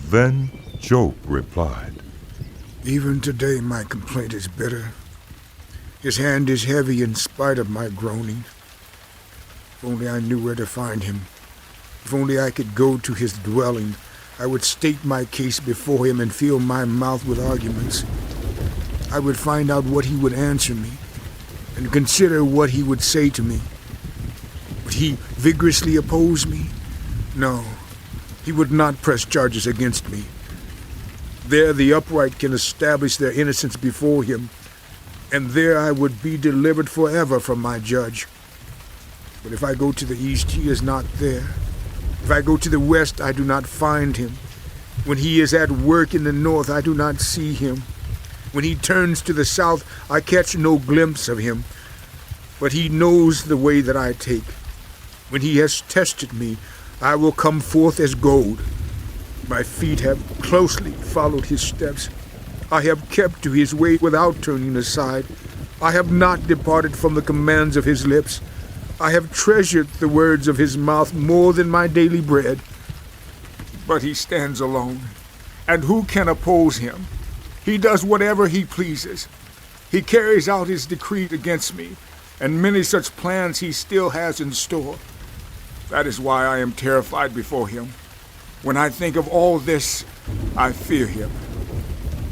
Then Job replied, Even today my complaint is bitter. His hand is heavy in spite of my groaning. If only I knew where to find him. If only I could go to his dwelling, I would state my case before him and fill my mouth with arguments. I would find out what he would answer me and consider what he would say to me. Would he vigorously oppose me? No, he would not press charges against me. There the upright can establish their innocence before him, and there I would be delivered forever from my judge. But if I go to the east, he is not there. If I go to the west, I do not find him. When he is at work in the north, I do not see him. When he turns to the south, I catch no glimpse of him. But he knows the way that I take. When he has tested me, I will come forth as gold. My feet have closely followed his steps. I have kept to his way without turning aside. I have not departed from the commands of his lips. I have treasured the words of his mouth more than my daily bread. But he stands alone, and who can oppose him? He does whatever he pleases. He carries out his decree against me, and many such plans he still has in store. That is why I am terrified before him. When I think of all this, I fear him.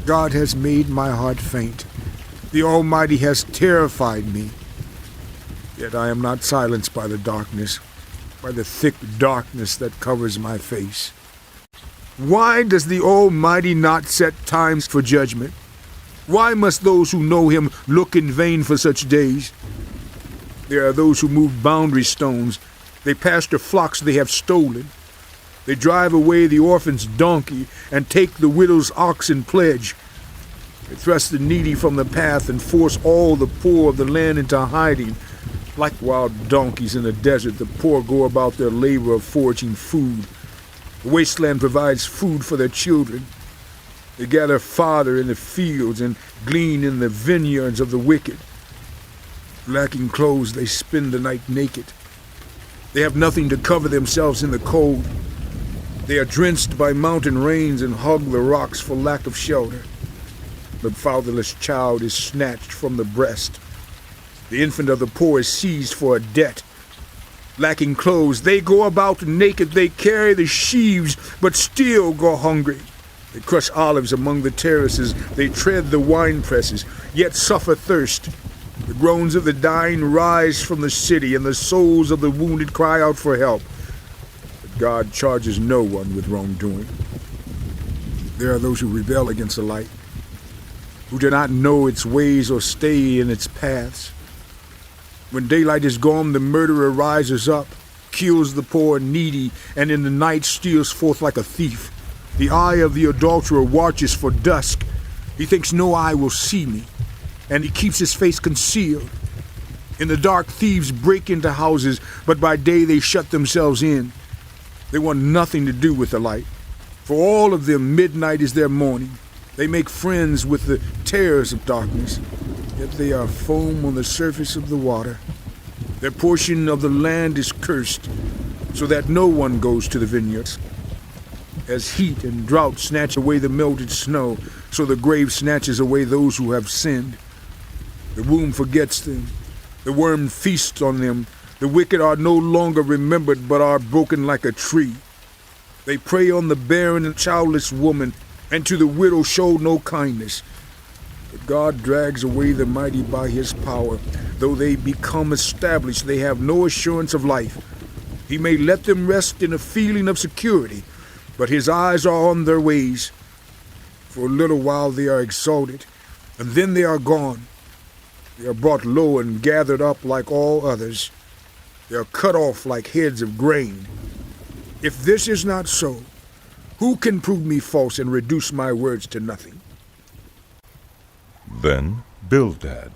God has made my heart faint. The Almighty has terrified me. Yet I am not silenced by the darkness, by the thick darkness that covers my face. Why does the Almighty not set times for judgment? Why must those who know him look in vain for such days? There are those who move boundary stones. They pasture flocks they have stolen. They drive away the orphan's donkey and take the widow's ox in pledge. They thrust the needy from the path and force all the poor of the land into hiding. Like wild donkeys in the desert, the poor go about their labor of foraging food. The wasteland provides food for their children. They gather fodder in the fields and glean in the vineyards of the wicked. Lacking clothes, they spend the night naked. They have nothing to cover themselves in the cold. They are drenched by mountain rains and hug the rocks for lack of shelter. The fatherless child is snatched from the breast. The infant of the poor is seized for a debt. Lacking clothes, they go about naked. They carry the sheaves, but still go hungry. They crush olives among the terraces. They tread the wine presses, yet suffer thirst. The groans of the dying rise from the city, and the souls of the wounded cry out for help. But God charges no one with wrongdoing. There are those who rebel against the light, who do not know its ways or stay in its paths. When daylight is gone, the murderer rises up, kills the poor and needy, and in the night steals forth like a thief. The eye of the adulterer watches for dusk. He thinks no eye will see me, and he keeps his face concealed. In the dark, thieves break into houses, but by day they shut themselves in. They want nothing to do with the light. For all of them, midnight is their morning. They make friends with the terrors of darkness, yet they are foam on the surface of the water. Their portion of the land is cursed, so that no one goes to the vineyards. As heat and drought snatch away the melted snow, so the grave snatches away those who have sinned. The womb forgets them. The worm feasts on them. The wicked are no longer remembered, but are broken like a tree. They prey on the barren and childless woman, and to the widow show no kindness. But God drags away the mighty by his power. Though they become established, they have no assurance of life. He may let them rest in a feeling of security, but his eyes are on their ways. For a little while they are exalted, and then they are gone. They are brought low and gathered up like all others. They are cut off like heads of grain. If this is not so, who can prove me false and reduce my words to nothing? Then Bildad,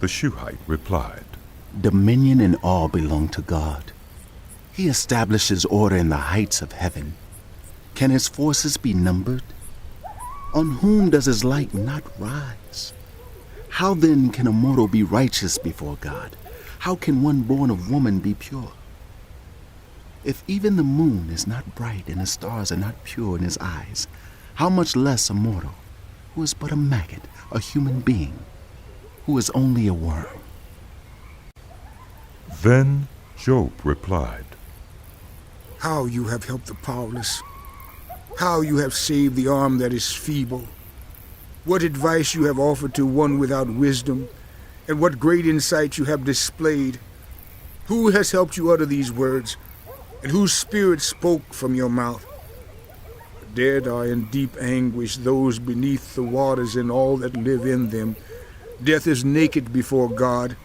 the Shuhite, replied, Dominion and awe belong to God. He establishes order in the heights of heaven. Can his forces be numbered? On whom does his light not rise? How then can a mortal be righteous before God? How can one born of woman be pure? If even the moon is not bright and the stars are not pure in his eyes, how much less a mortal, who is but a maggot, a human being, who is only a worm? Then Job replied, How you have helped the powerless. How you have saved the arm that is feeble. What advice you have offered to one without wisdom, and what great insight you have displayed. Who has helped you utter these words, and whose spirit spoke from your mouth? The dead are in deep anguish, those beneath the waters and all that live in them. Death is naked before God.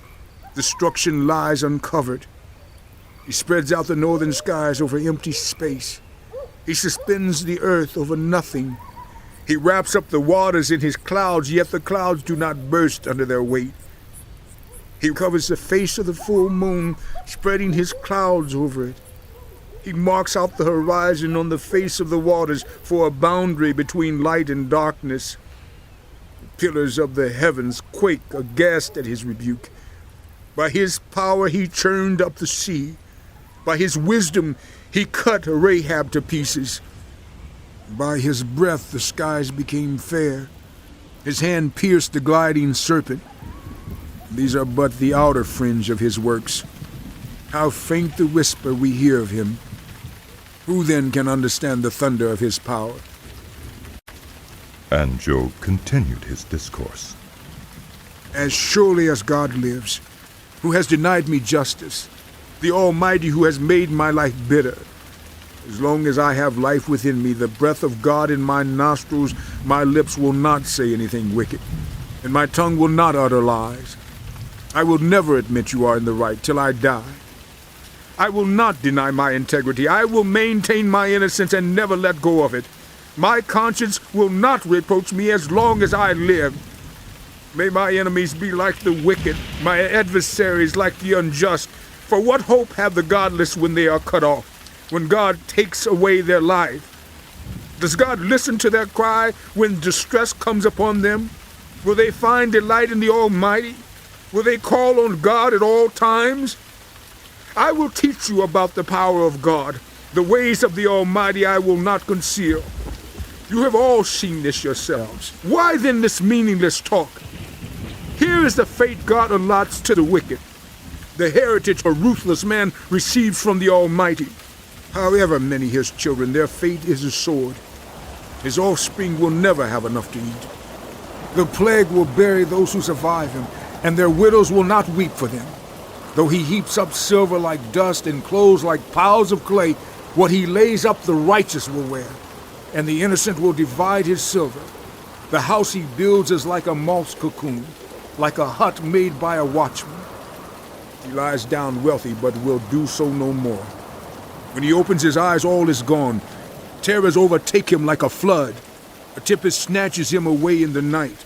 Destruction lies uncovered. He spreads out the northern skies over empty space. He suspends the earth over nothing. He wraps up the waters in his clouds, yet the clouds do not burst under their weight. He covers the face of the full moon, spreading his clouds over it. He marks out the horizon on the face of the waters for a boundary between light and darkness. The pillars of the heavens quake aghast at his rebuke. By his power he churned up the sea. By his wisdom he cut Rahab to pieces. By his breath the skies became fair. His hand pierced the gliding serpent. These are but the outer fringe of his works. How faint the whisper we hear of him. Who then can understand the thunder of his power? And Job continued his discourse. As surely as God lives, who has denied me justice, the Almighty who has made my life bitter. As long as I have life within me, the breath of God in my nostrils, my lips will not say anything wicked, and my tongue will not utter lies. I will never admit you are in the right till I die. I will not deny my integrity. I will maintain my innocence and never let go of it. My conscience will not reproach me as long as I live. May my enemies be like the wicked, my adversaries like the unjust. For what hope have the godless when they are cut off, when God takes away their life? Does God listen to their cry when distress comes upon them? Will they find delight in the Almighty? Will they call on God at all times? I will teach you about the power of God. The ways of the Almighty I will not conceal. You have all seen this yourselves. Why then this meaningless talk? Here is the fate God allots to the wicked, the heritage a ruthless man receives from the Almighty. However many his children, their fate is a sword. His offspring will never have enough to eat. The plague will bury those who survive him, and their widows will not weep for them. Though he heaps up silver like dust and clothes like piles of clay, what he lays up the righteous will wear, and the innocent will divide his silver. The house he builds is like a moth's cocoon, like a hut made by a watchman. He lies down wealthy, but will do so no more. When he opens his eyes, all is gone. Terrors overtake him like a flood. A tempest snatches him away in the night.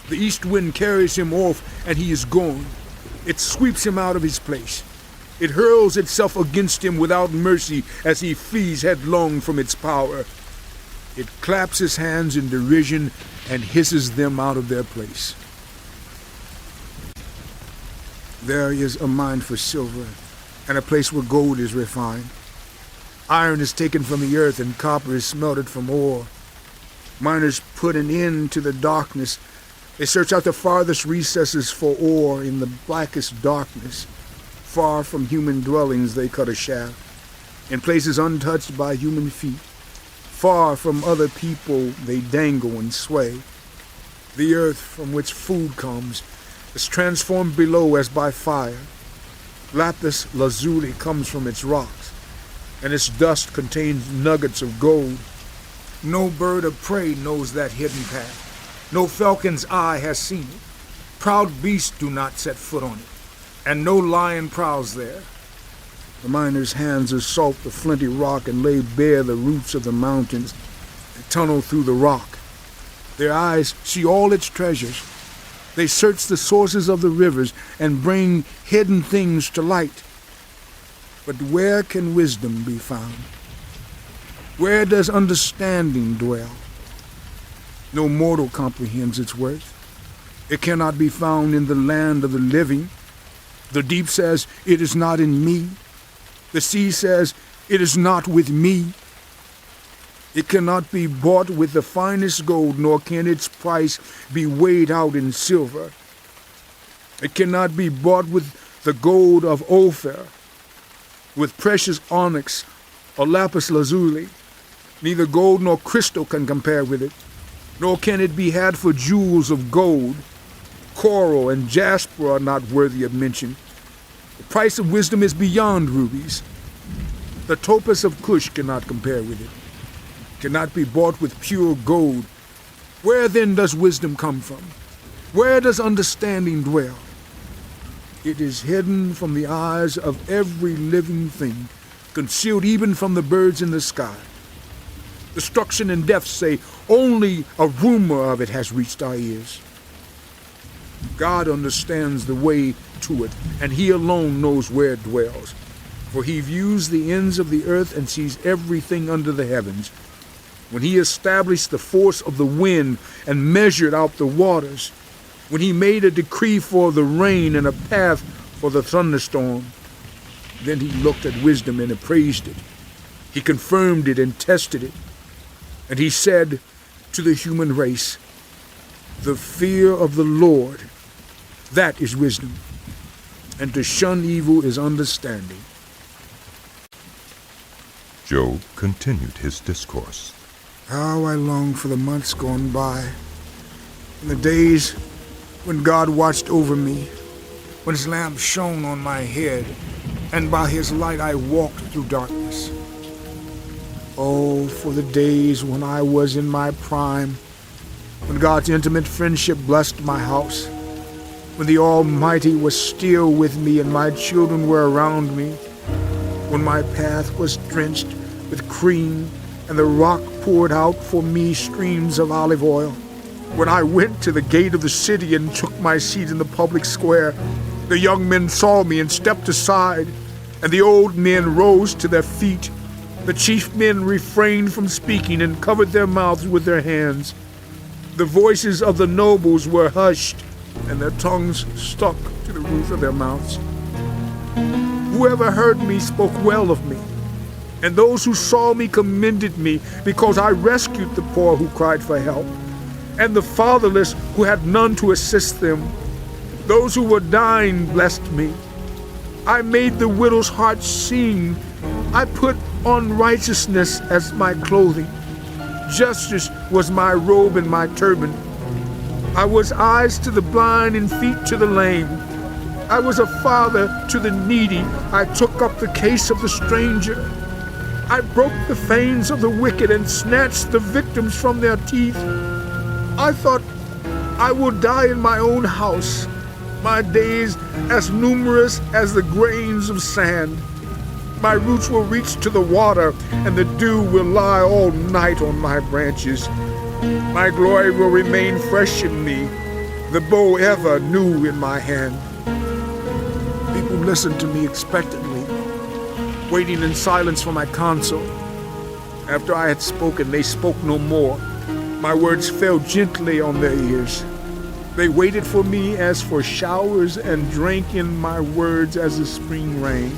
The east wind carries him off, and he is gone. It sweeps him out of his place. It hurls itself against him without mercy as he flees headlong from its power. It claps his hands in derision and hisses them out of their place. There is a mine for silver, and a place where gold is refined. Iron is taken from the earth, and copper is smelted from ore. Miners put an end to the darkness. They search out the farthest recesses for ore in the blackest darkness. Far from human dwellings they cut a shaft, in places untouched by human feet. Far from other people they dangle and sway. The earth from which food comes is transformed below as by fire. Lapis lazuli comes from its rocks, and its dust contains nuggets of gold. No bird of prey knows that hidden path. No falcon's eye has seen it. Proud beasts do not set foot on it, and no lion prowls there. The miners' hands assault the flinty rock and lay bare the roots of the mountains. They tunnel through the rock. Their eyes see all its treasures. They search the sources of the rivers and bring hidden things to light. But where can wisdom be found? Where does understanding dwell? No mortal comprehends its worth. It cannot be found in the land of the living. The deep says, "It is not in me." The sea says, "It is not with me." It cannot be bought with the finest gold, nor can its price be weighed out in silver. It cannot be bought with the gold of Ophir, with precious onyx or lapis lazuli. Neither gold nor crystal can compare with it, nor can it be had for jewels of gold. Coral and jasper are not worthy of mention. The price of wisdom is beyond rubies. The topaz of Cush cannot compare with it. It cannot be bought with pure gold. Where then does wisdom come from? Where does understanding dwell? It is hidden from the eyes of every living thing, concealed even from the birds in the sky. Destruction and death say only a rumor of it has reached our ears. God understands the way to it, and he alone knows where it dwells. For he views the ends of the earth and sees everything under the heavens. When he established the force of the wind and measured out the waters, when he made a decree for the rain and a path for the thunderstorm, then he looked at wisdom and appraised it. He confirmed it and tested it. And he said to the human race, "The fear of the Lord, that is wisdom, and to shun evil is understanding." Job continued his discourse. How I long for the months gone by, and the days when God watched over me, when his lamp shone on my head, and by his light I walked through darkness. Oh, for the days when I was in my prime, when God's intimate friendship blessed my house, when the Almighty was still with me and my children were around me, when my path was drenched with cream and the rock poured out for me streams of olive oil, when I went to the gate of the city and took my seat in the public square. The young men saw me and stepped aside, and the old men rose to their feet. The chief men refrained from speaking and covered their mouths with their hands. The voices of the nobles were hushed, and their tongues stuck to the roof of their mouths. Whoever heard me spoke well of me, and those who saw me commended me, because I rescued the poor who cried for help, and the fatherless who had none to assist them. Those who were dying blessed me. I made the widow's heart sing. I put on righteousness as my clothing. Justice was my robe and my turban. I was eyes to the blind and feet to the lame. I was a father to the needy. I took up the case of the stranger. I broke the fangs of the wicked and snatched the victims from their teeth. I thought, I will die in my own house, my days as numerous as the grains of sand. My roots will reach to the water, and the dew will lie all night on my branches. My glory will remain fresh in me, the bow ever new in my hand. People listened to me expectantly, waiting in silence for my counsel. After I had spoken, they spoke no more. My words fell gently on their ears. They waited for me as for showers and drank in my words as the spring rain.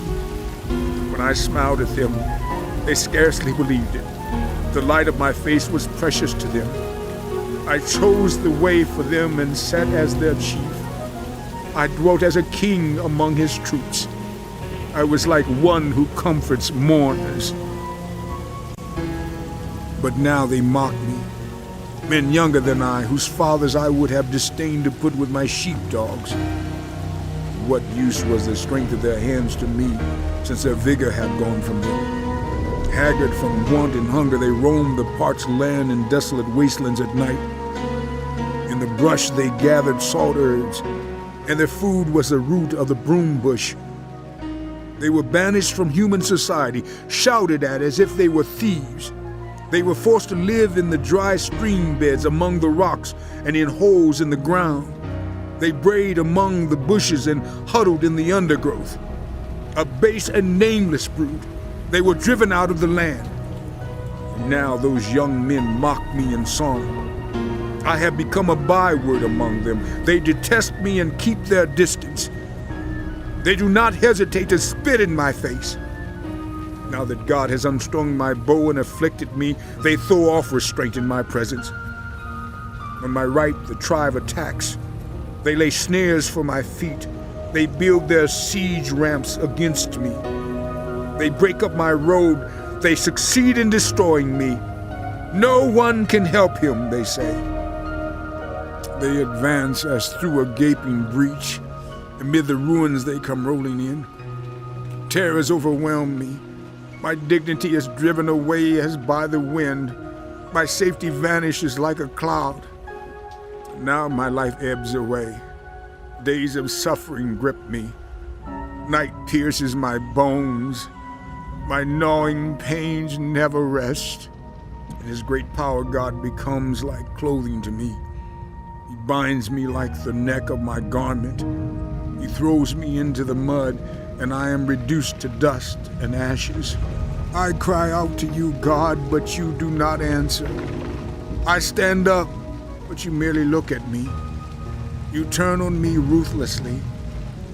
When I smiled at them, they scarcely believed it. The light of my face was precious to them. I chose the way for them and sat as their chief. I dwelt as a king among his troops. I was like one who comforts mourners. But now they mock me. Men younger than I, whose fathers I would have disdained to put with my sheepdogs. What use was the strength of their hands to me, since their vigor had gone from them? Haggard from want and hunger, they roamed the parched land and desolate wastelands at night. In the brush they gathered salt herbs, and their food was the root of the broom bush. They were banished from human society, shouted at as if they were thieves. They were forced to live in the dry stream beds among the rocks and in holes in the ground. They brayed among the bushes and huddled in the undergrowth. a base and nameless brood. They were driven out of the land. And now those young men mock me in song. I have become a byword among them. They detest me and keep their distance. They do not hesitate to spit in my face. Now that God has unstrung my bow and afflicted me, they throw off restraint in my presence. On my right, the tribe attacks. They lay snares for my feet. They build their siege ramps against me. They break up my road. They succeed in destroying me. No one can help him, they say. They advance as through a gaping breach. Amid the ruins they come rolling in. Terrors overwhelm me. My dignity is driven away as by the wind. My safety vanishes like a cloud. Now my life ebbs away. Days of suffering grip me. Night pierces my bones. My gnawing pains never rest. In his great power, God becomes like clothing to me. He binds me like the neck of my garment. He throws me into the mud, and I am reduced to dust and ashes. I cry out to you, God, but you do not answer. I stand up, but you merely look at me. You turn on me ruthlessly.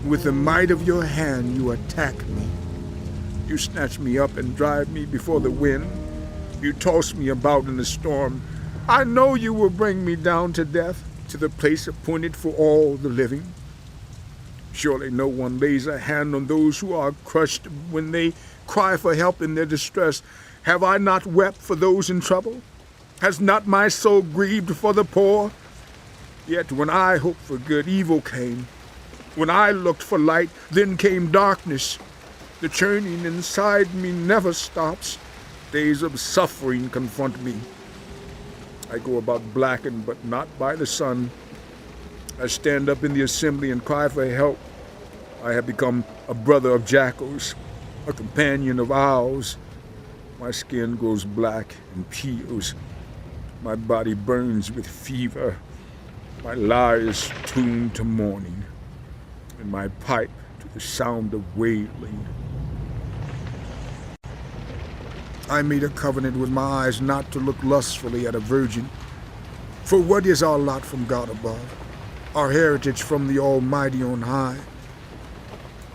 With the might of your hand, you attack me. You snatch me up and drive me before the wind. You toss me about in the storm. I know you will bring me down to death, to the place appointed for all the living. Surely no one lays a hand on those who are crushed when they cry for help in their distress. Have I not wept for those in trouble? Has not my soul grieved for the poor? Yet when I hoped for good, evil came. When I looked for light, then came darkness. The churning inside me never stops. Days of suffering confront me. I go about blackened, but not by the sun. I stand up in the assembly and cry for help. I have become a brother of jackals, a companion of owls. My skin grows black and peels. My body burns with fever. My lyre is tuned to mourning, and my pipe to the sound of wailing. I made a covenant with my eyes not to look lustfully at a virgin. For what is our lot from God above, our heritage from the Almighty on high?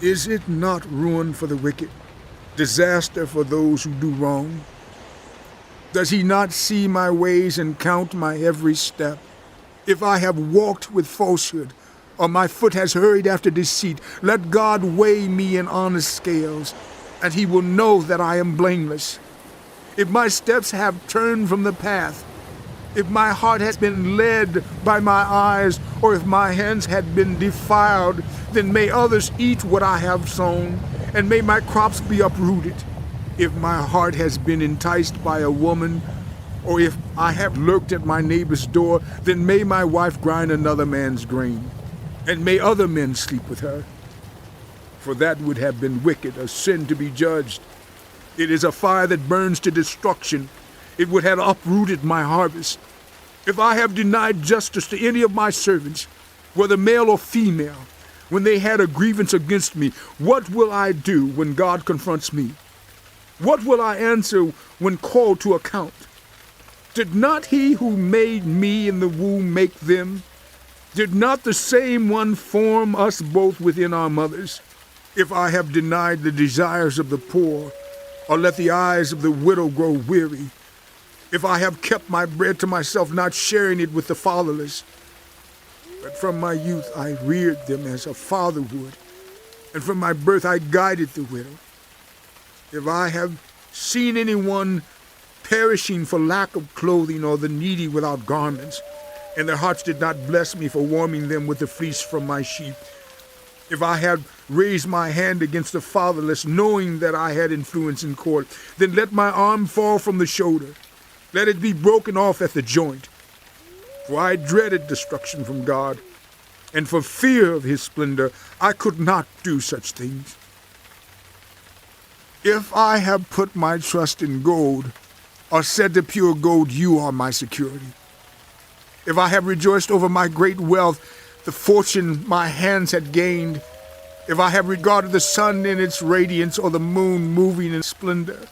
Is it not ruin for the wicked, disaster for those who do wrong? Does he not see my ways and count my every step? If I have walked with falsehood, or my foot has hurried after deceit, let God weigh me in honest scales, and he will know that I am blameless. If my steps have turned from the path, if my heart has been led by my eyes, or if my hands had been defiled, then may others eat what I have sown, and may my crops be uprooted. If my heart has been enticed by a woman, or if I have lurked at my neighbor's door, then may my wife grind another man's grain, and may other men sleep with her. For that would have been wicked, a sin to be judged. It is a fire that burns to destruction. It would have uprooted my harvest. If I have denied justice to any of my servants, whether male or female, when they had a grievance against me, what will I do when God confronts me? What will I answer when called to account? Did not he who made me in the womb make them? Did not the same one form us both within our mothers? If I have denied the desires of the poor, or let the eyes of the widow grow weary, if I have kept my bread to myself, not sharing it with the fatherless, but from my youth I reared them as a father would, and from my birth I guided the widow. If I have seen anyone perishing for lack of clothing, or the needy without garments, and their hearts did not bless me for warming them with the fleece from my sheep, if I had raised my hand against the fatherless, knowing that I had influence in court, then let my arm fall from the shoulder. Let it be broken off at the joint. For I dreaded destruction from God, and for fear of his splendor, I could not do such things. If I have put my trust in gold, or said to pure gold, you are my security. If I have rejoiced over my great wealth, the fortune my hands had gained, if I have regarded the sun in its radiance or the moon moving in splendor,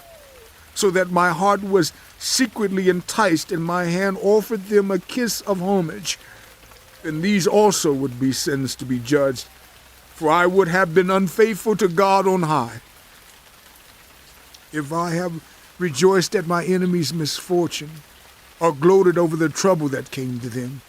so that my heart was secretly enticed and my hand offered them a kiss of homage, then these also would be sins to be judged, for I would have been unfaithful to God on high. If I have rejoiced at my enemies' misfortune, or gloated over the trouble that came to them,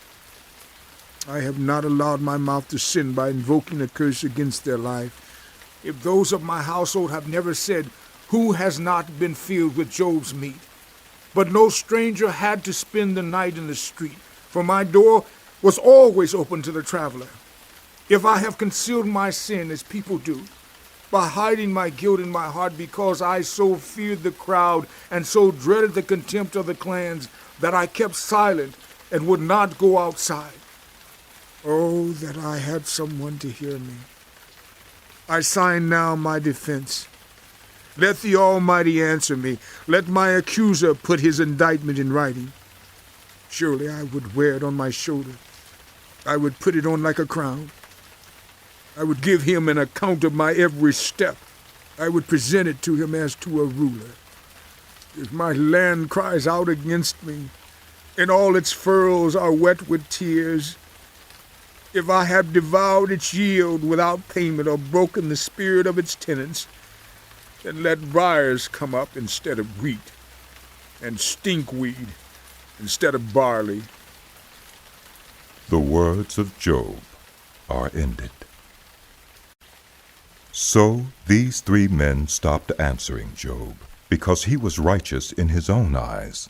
I have not allowed my mouth to sin by invoking a curse against their life. If those of my household have never said, "Who has not been filled with Job's meat?" But no stranger had to spend the night in the street, for my door was always open to the traveler. If I have concealed my sin as people do, by hiding my guilt in my heart because I so feared the crowd and so dreaded the contempt of the clans that I kept silent and would not go outside. Oh, that I had someone to hear me. I sign now my defense. Let the Almighty answer me. Let my accuser put his indictment in writing. Surely I would wear it on my shoulder. I would put it on like a crown. I would give him an account of my every step. I would present it to him as to a ruler. If my land cries out against me, and all its furrows are wet with tears, if I have devoured its yield without payment or broken the spirit of its tenants, then let briars come up instead of wheat, and stinkweed instead of barley. The words of Job are ended. So these 3 men stopped answering Job, because he was righteous in his own eyes.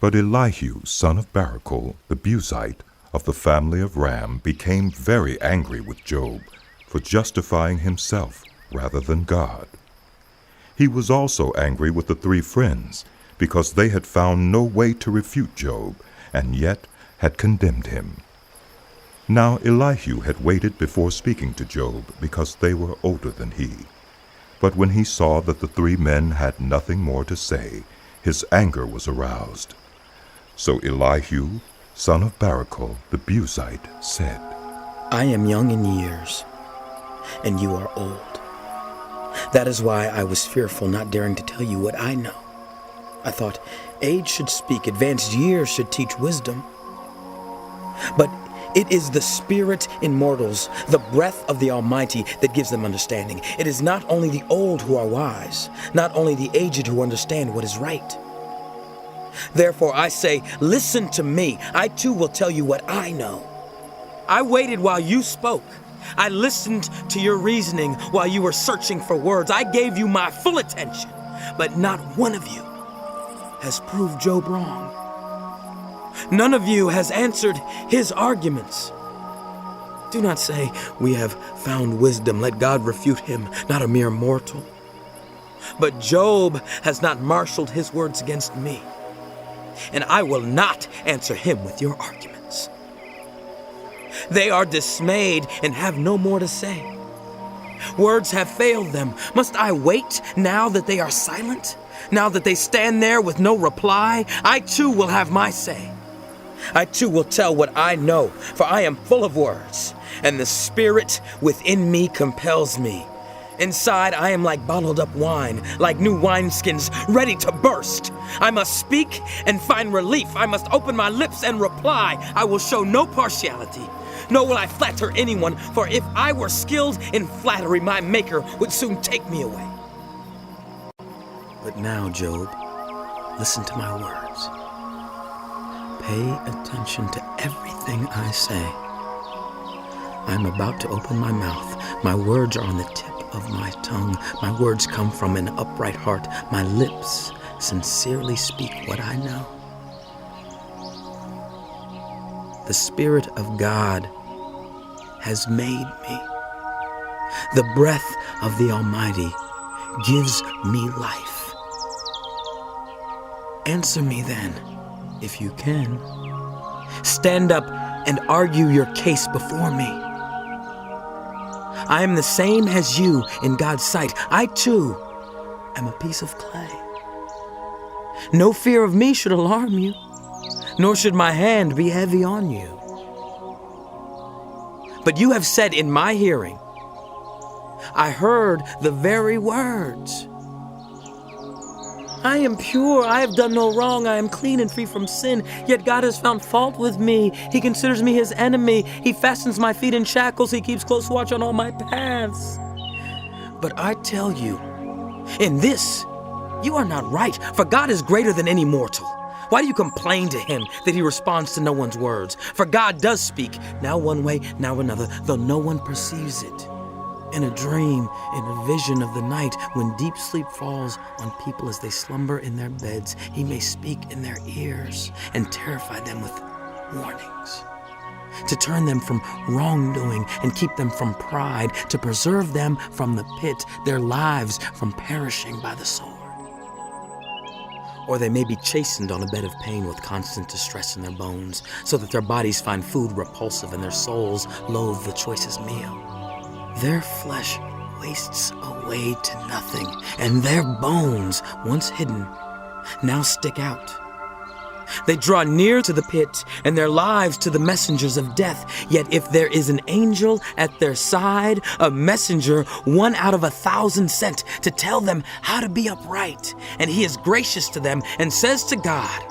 But Elihu, son of Barachel, the Buzite, of the family of Ram, became very angry with Job for justifying himself rather than God. He was also angry with the 3 friends, because they had found no way to refute Job, and yet had condemned him. Now Elihu had waited before speaking to Job, because they were older than he. But when he saw that the 3 men had nothing more to say, his anger was aroused. So Elihu, son of Barachel, the Buzite, said, I am young in years, and you are old. That is why I was fearful, not daring to tell you what I know. I thought age should speak, advanced years should teach wisdom. But it is the spirit in mortals, the breath of the Almighty, that gives them understanding. It is not only the old who are wise, not only the aged who understand what is right. Therefore I say, listen to me. I too will tell you what I know. I waited while you spoke. I listened to your reasoning while you were searching for words. I gave you my full attention, but not one of you has proved Job wrong. None of you has answered his arguments. Do not say, we have found wisdom. Let God refute him, not a mere mortal. But Job has not marshaled his words against me, and I will not answer him with your arguments. They are dismayed and have no more to say. Words have failed them. Must I wait now that they are silent? Now that they stand there with no reply? I too will have my say. I too will tell what I know, for I am full of words, and the spirit within me compels me. Inside I am like bottled up wine, like new wineskins ready to burst. I must speak and find relief. I must open my lips and reply. I will show no partiality, nor will I flatter anyone, for if I were skilled in flattery, my Maker would soon take me away. But now, Job, listen to my words. Pay attention to everything I say. I'm about to open my mouth. My words are on the tip of my tongue. My words come from an upright heart. My lips sincerely speak what I know. The Spirit of God has made me. The breath of the Almighty gives me life. Answer me then, if you can. Stand up and argue your case before me. I am the same as you in God's sight. I too am a piece of clay. No fear of me should alarm you, nor should my hand be heavy on you. But you have said in my hearing, I heard the very words. I am pure, I have done no wrong, I am clean and free from sin, yet God has found fault with me. He considers me his enemy. He fastens my feet in shackles, he keeps close watch on all my paths. But I tell you, in this, you are not right, for God is greater than any mortal. Why do you complain to him that he responds to no one's words? For God does speak, now one way, now another, though no one perceives it. In a dream, in a vision of the night, when deep sleep falls on people as they slumber in their beds, he may speak in their ears and terrify them with warnings. To turn them from wrongdoing and keep them from pride, to preserve them from the pit, their lives from perishing by the sword. Or they may be chastened on a bed of pain with constant distress in their bones, so that their bodies find food repulsive and their souls loathe the choicest meal. Their flesh wastes away to nothing, and their bones, once hidden, now stick out. They draw near to the pit, and their lives to the messengers of death. Yet if there is an angel at their side, a messenger, 1 out of 1,000 sent to tell them how to be upright, and he is gracious to them and says to God,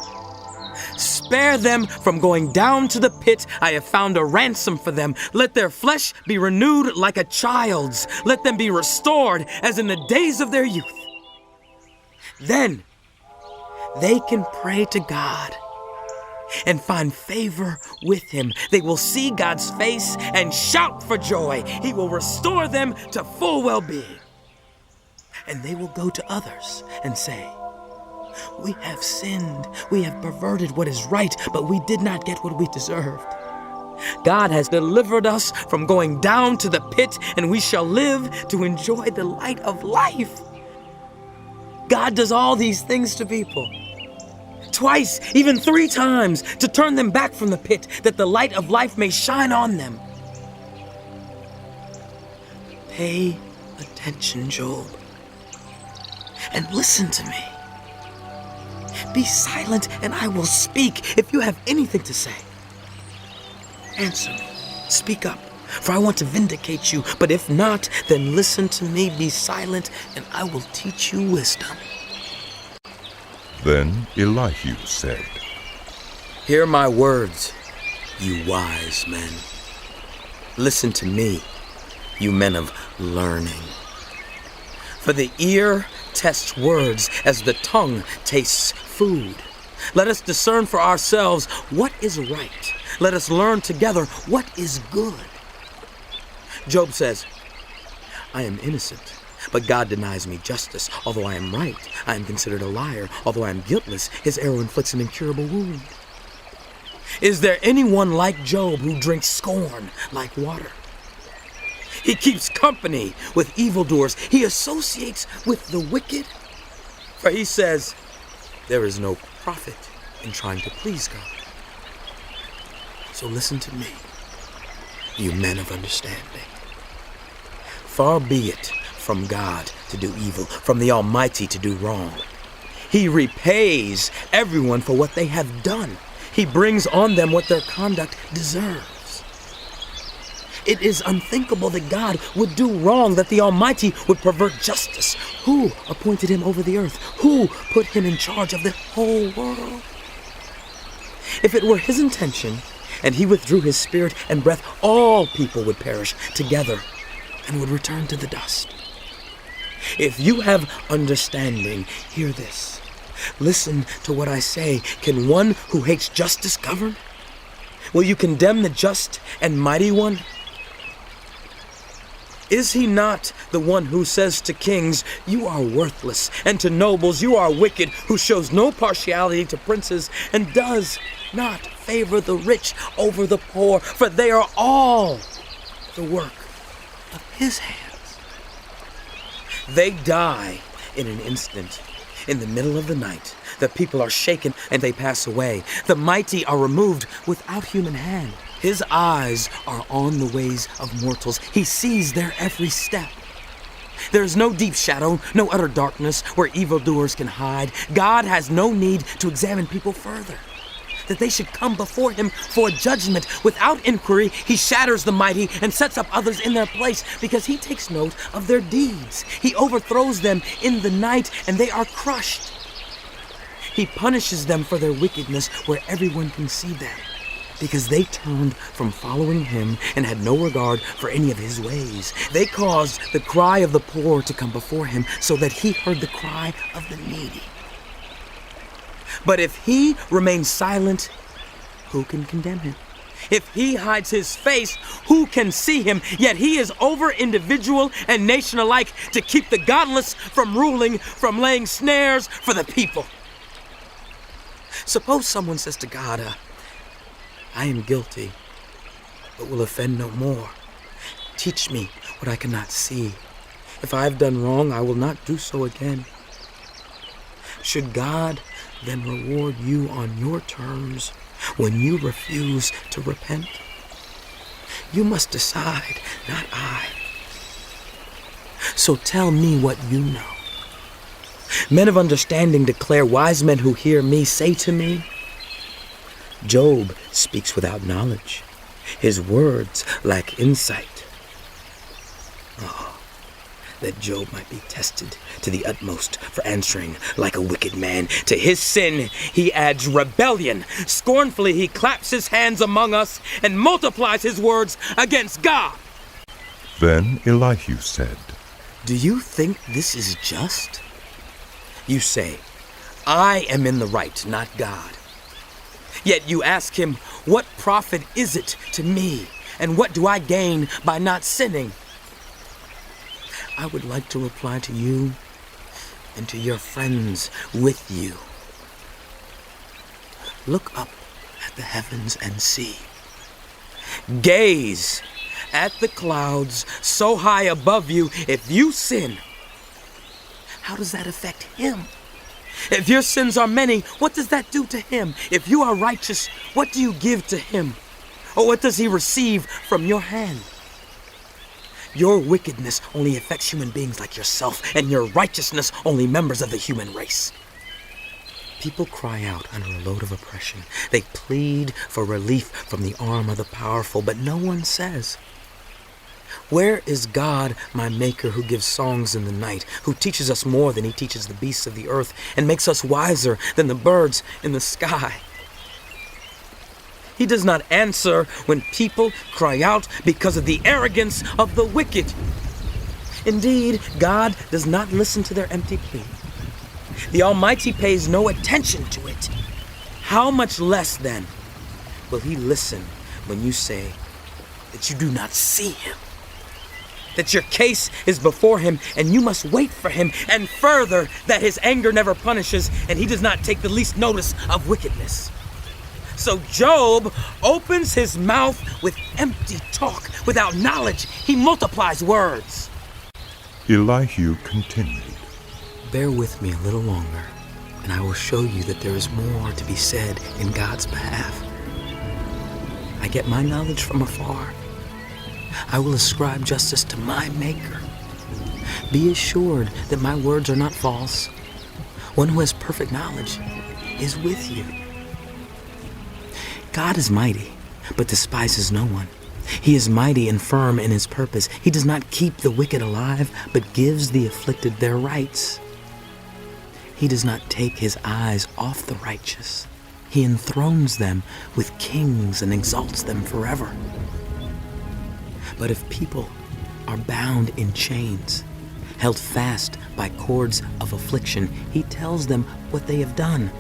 "Spare them from going down to the pit. I have found a ransom for them. Let their flesh be renewed like a child's. Let them be restored as in the days of their youth." Then they can pray to God and find favor with him. They will see God's face and shout for joy. He will restore them to full well-being. And they will go to others and say, "We have sinned. We have perverted what is right, but we did not get what we deserved. God has delivered us from going down to the pit, and we shall live to enjoy the light of life." God does all these things to people. Twice, even 3 times, to turn them back from the pit, that the light of life may shine on them. Pay attention, Job, and listen to me. Be silent, and I will speak. If you have anything to say, answer me. Speak up, for I want to vindicate you. But if not, then listen to me. Be silent, and I will teach you wisdom. Then Elihu said, Hear my words, you wise men. Listen to me, you men of learning. For the ear tests words as the tongue tastes food. Let us discern for ourselves what is right. Let us learn together what is good. Job says, I am innocent, but God denies me justice. Although I am right, I am considered a liar. Although I am guiltless, his arrow inflicts an incurable wound. Is there anyone like Job who drinks scorn like water? He keeps company with evildoers. He associates with the wicked. For he says, there is no profit in trying to please God. So listen to me, you men of understanding. Far be it from God to do evil, from the Almighty to do wrong. He repays everyone for what they have done. He brings on them what their conduct deserves. It is unthinkable that God would do wrong, that the Almighty would pervert justice. Who appointed him over the earth? Who put him in charge of the whole world? If it were his intention, and he withdrew his spirit and breath, all people would perish together and would return to the dust. If you have understanding, hear this. Listen to what I say. Can one who hates justice govern? Will you condemn the just and mighty one? Is he not the one who says to kings, you are worthless, and to nobles, you are wicked, who shows no partiality to princes, and does not favor the rich over the poor, for they are all the work of his hands. They die in an instant. In the middle of the night, the people are shaken and they pass away. The mighty are removed without human hand. His eyes are on the ways of mortals. He sees their every step. There is no deep shadow, no utter darkness where evildoers can hide. God has no need to examine people further. that they should come before him for judgment. Without inquiry, he shatters the mighty and sets up others in their place because he takes note of their deeds. He overthrows them in the night and they are crushed. He punishes them for their wickedness where everyone can see them, because they turned from following him and had no regard for any of his ways. They caused the cry of the poor to come before him so that he heard the cry of the needy. But if he remains silent, who can condemn him? If he hides his face, who can see him? Yet he is over individual and nation alike to keep the godless from ruling, from laying snares for the people. Suppose someone says to God, I am guilty, but will offend no more. Teach me what I cannot see. If I have done wrong, I will not do so again. Should God then reward you on your terms when you refuse to repent? You must decide, not I. So tell me what you know. Men of understanding declare, wise men who hear me say to me, Job speaks without knowledge. His words lack insight. Oh, that Job might be tested to the utmost for answering like a wicked man. To his sin he adds rebellion. Scornfully he claps his hands among us and multiplies his words against God. Then Elihu said, Do you think this is just? You say, I am in the right, not God. Yet you ask him, what profit is it to me, and what do I gain by not sinning? I would like to reply to you and to your friends with you. Look up at the heavens and see. Gaze at the clouds so high above you. If you sin, how does that affect him? If your sins are many, what does that do to him? If you are righteous, what do you give to him? Or what does he receive from your hand? Your wickedness only affects human beings like yourself, and your righteousness only members of the human race. People cry out under a load of oppression. They plead for relief from the arm of the powerful, but no one says, where is God, my Maker, who gives songs in the night, who teaches us more than he teaches the beasts of the earth, and makes us wiser than the birds in the sky? He does not answer when people cry out because of the arrogance of the wicked. Indeed, God does not listen to their empty plea. The Almighty pays no attention to it. How much less, then, will he listen when you say that you do not see him? That your case is before him and you must wait for him, and further, that his anger never punishes and he does not take the least notice of wickedness. So Job opens his mouth with empty talk. Without knowledge, he multiplies words. Elihu continued, Bear with me a little longer, and I will show you that there is more to be said in God's behalf. I get my knowledge from afar. I will ascribe justice to my Maker. Be assured that my words are not false. One who has perfect knowledge is with you. God is mighty, but despises no one. He is mighty and firm in his purpose. He does not keep the wicked alive, but gives the afflicted their rights. He does not take his eyes off the righteous. He enthrones them with kings and exalts them forever. But if people are bound in chains, held fast by cords of affliction, he tells them what they have done,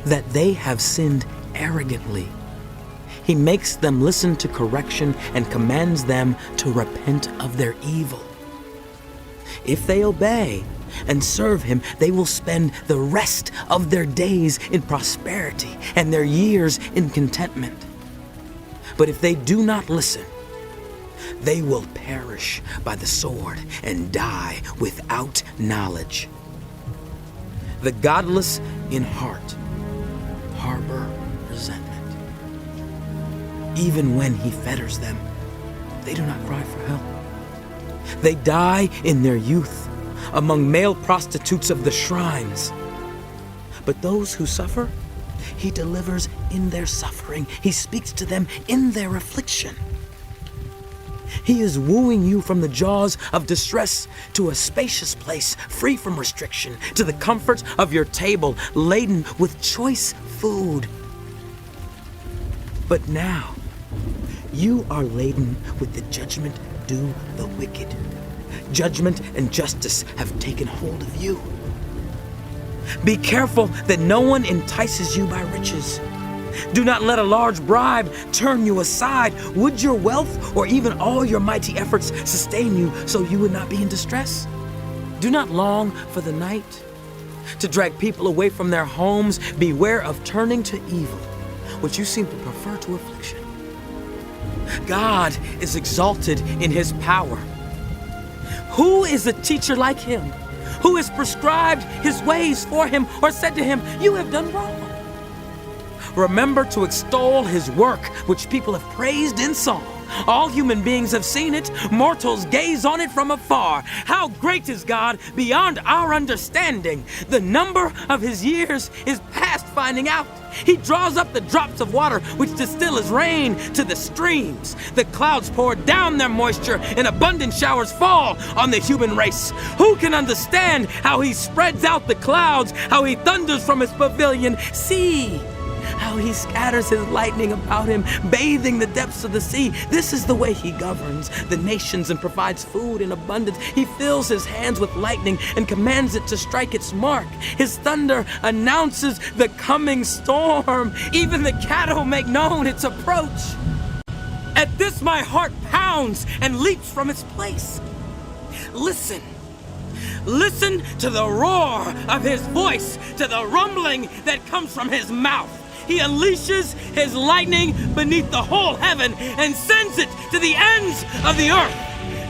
that they have sinned arrogantly. He makes them listen to correction and commands them to repent of their evil. If they obey and serve him, they will spend the rest of their days in prosperity and their years in contentment. But if they do not listen, they will perish by the sword and die without knowledge. The godless in heart harbor resentment. Even when he fetters them, they do not cry for help. They die in their youth among male prostitutes of the shrines. But those who suffer He delivers in their suffering. He speaks to them in their affliction. He is wooing you from the jaws of distress to a spacious place, free from restriction, to the comfort of your table, laden with choice food. But now, you are laden with the judgment due the wicked. Judgment and justice have taken hold of you. Be careful that no one entices you by riches. Do not let a large bribe turn you aside. Would your wealth or even all your mighty efforts sustain you so you would not be in distress? Do not long for the night to drag people away from their homes. Beware of turning to evil, which you seem to prefer to affliction. God is exalted in his power. Who is a teacher like him? Who has prescribed his ways for him or said to him, "You have done wrong"? Remember to extol his work, which people have praised in song. All human beings have seen it. Mortals gaze on it from afar. How great is God beyond our understanding. The number of his years is past finding out. He draws up the drops of water which distill as rain to the streams. The clouds pour down their moisture and abundant showers fall on the human race. Who can understand how he spreads out the clouds, how he thunders from his pavilion? See how he scatters his lightning about him, bathing the depths of the sea. This is the way he governs the nations and provides food in abundance. He fills his hands with lightning and commands it to strike its mark. His thunder announces the coming storm. Even the cattle make known its approach. At this my heart pounds and leaps from its place. Listen. Listen to the roar of his voice, to the rumbling that comes from his mouth. He unleashes his lightning beneath the whole heaven and sends it to the ends of the earth.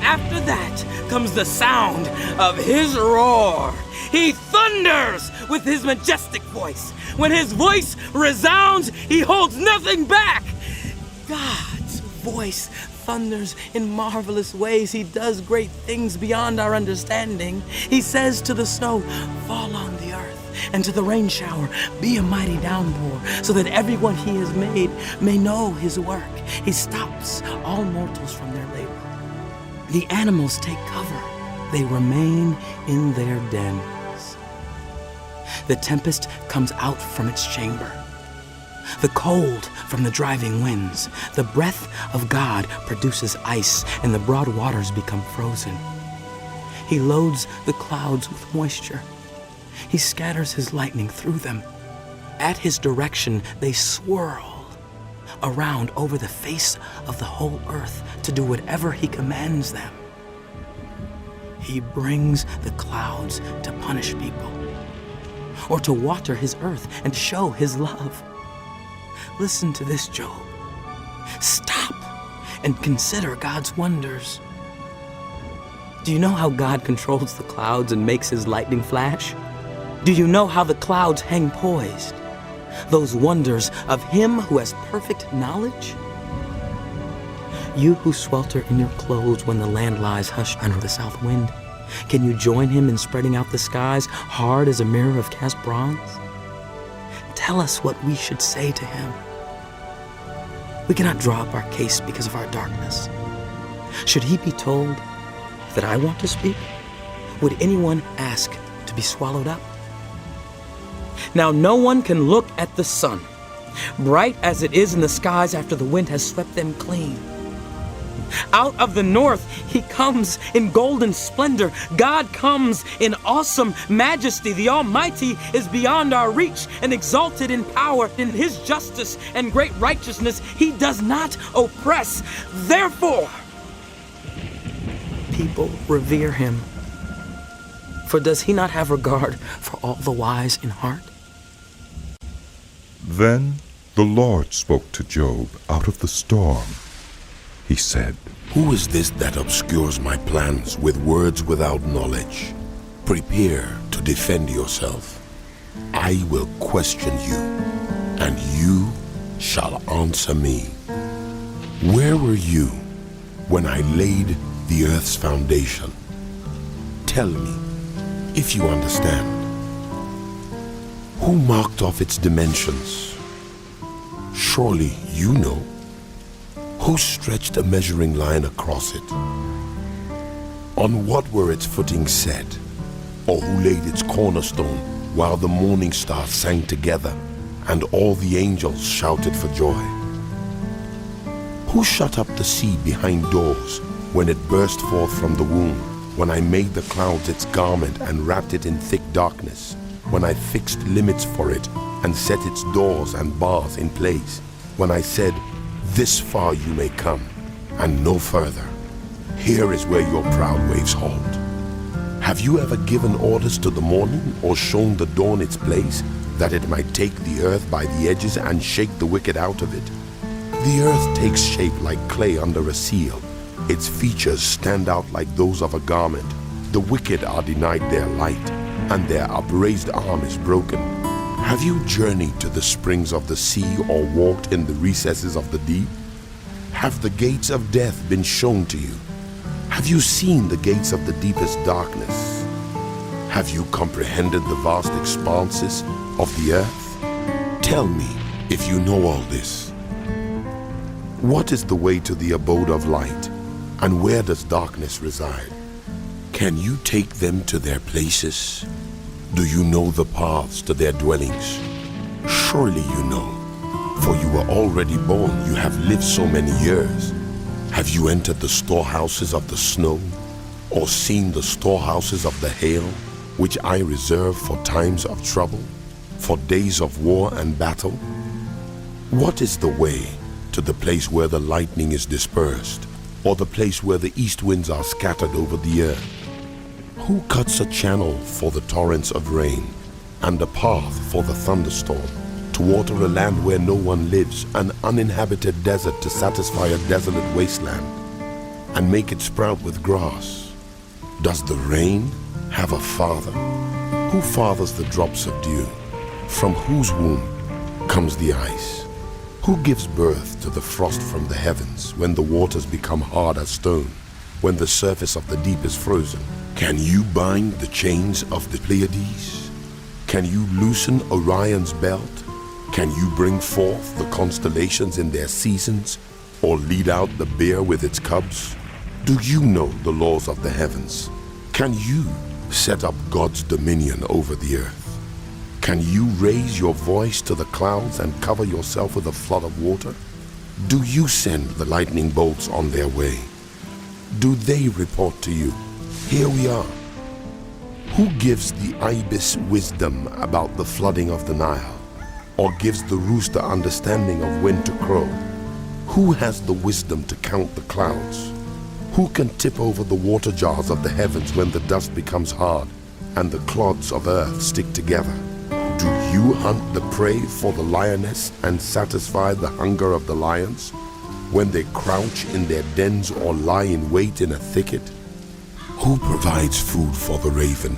After that comes the sound of his roar. He thunders with his majestic voice. When his voice resounds, he holds nothing back. God's voice thunders in marvelous ways. He does great things beyond our understanding. He says to the snow, "Fall on the earth," and to the rain shower, "Be a mighty downpour," so that everyone he has made may know his work. He stops all mortals from their labor. The animals take cover. They remain in their dens. The tempest comes out from its chamber. The cold from the driving winds. The breath of God produces ice, and the broad waters become frozen. He loads the clouds with moisture. He scatters his lightning through them. At his direction, they swirl around over the face of the whole earth to do whatever he commands them. He brings the clouds to punish people, or to water his earth and show his love. Listen to this, Job. Stop and consider God's wonders. Do you know how God controls the clouds and makes his lightning flash? Do you know how the clouds hang poised? Those wonders of him who has perfect knowledge? You who swelter in your clothes when the land lies hushed under the south wind, can you join him in spreading out the skies hard as a mirror of cast bronze? Tell us what we should say to him. We cannot draw up our case because of our darkness. Should he be told that I want to speak? Would anyone ask to be swallowed up? Now no one can look at the sun, bright as it is in the skies after the wind has swept them clean. Out of the north he comes in golden splendor. God comes in awesome majesty. The Almighty is beyond our reach and exalted in power. In his justice and great righteousness he does not oppress. Therefore, people revere him. For does he not have regard for all the wise in heart? Then the Lord spoke to Job out of the storm. He said, "Who is this that obscures my plans with words without knowledge? Prepare to defend yourself. I will question you, and you shall answer me. Where were you when I laid the earth's foundation? Tell me, if you understand. Who marked off its dimensions? Surely you know. Who stretched a measuring line across it? On what were its footings set? Or who laid its cornerstone while the morning stars sang together and all the angels shouted for joy? Who shut up the sea behind doors when it burst forth from the womb, when I made the clouds its garment and wrapped it in thick darkness, when I fixed limits for it and set its doors and bars in place, when I said, this far you may come and no further. Here is where your proud waves halt. Have you ever given orders to the morning or shown the dawn its place, that it might take the earth by the edges and shake the wicked out of it? The earth takes shape like clay under a seal. Its features stand out like those of a garment. The wicked are denied their light, and their upraised arm is broken. Have you journeyed to the springs of the sea or walked in the recesses of the deep? Have the gates of death been shown to you? Have you seen the gates of the deepest darkness? Have you comprehended the vast expanses of the earth? Tell me if you know all this. What is the way to the abode of light, and where does darkness reside? Can you take them to their places? Do you know the paths to their dwellings? Surely you know, for you were already born, you have lived so many years. Have you entered the storehouses of the snow, or seen the storehouses of the hail, which I reserve for times of trouble, for days of war and battle? What is the way to the place where the lightning is dispersed, or the place where the east winds are scattered over the earth? Who cuts a channel for the torrents of rain, and a path for the thunderstorm, to water a land where no one lives, an uninhabited desert to satisfy a desolate wasteland, and make it sprout with grass? Does the rain have a father? Who fathers the drops of dew? From whose womb comes the ice? Who gives birth to the frost from the heavens when the waters become hard as stone, when the surface of the deep is frozen? Can you bind the chains of the Pleiades? Can you loosen Orion's belt? Can you bring forth the constellations in their seasons, or lead out the bear with its cubs? Do you know the laws of the heavens? Can you set up God's dominion over the earth? Can you raise your voice to the clouds and cover yourself with a flood of water? Do you send the lightning bolts on their way? Do they report to you, here we are? Who gives the ibis wisdom about the flooding of the Nile, or gives the rooster understanding of when to crow? Who has the wisdom to count the clouds? Who can tip over the water jars of the heavens when the dust becomes hard and the clods of earth stick together? Do you hunt the prey for the lioness and satisfy the hunger of the lions when they crouch in their dens or lie in wait in a thicket? Who provides food for the raven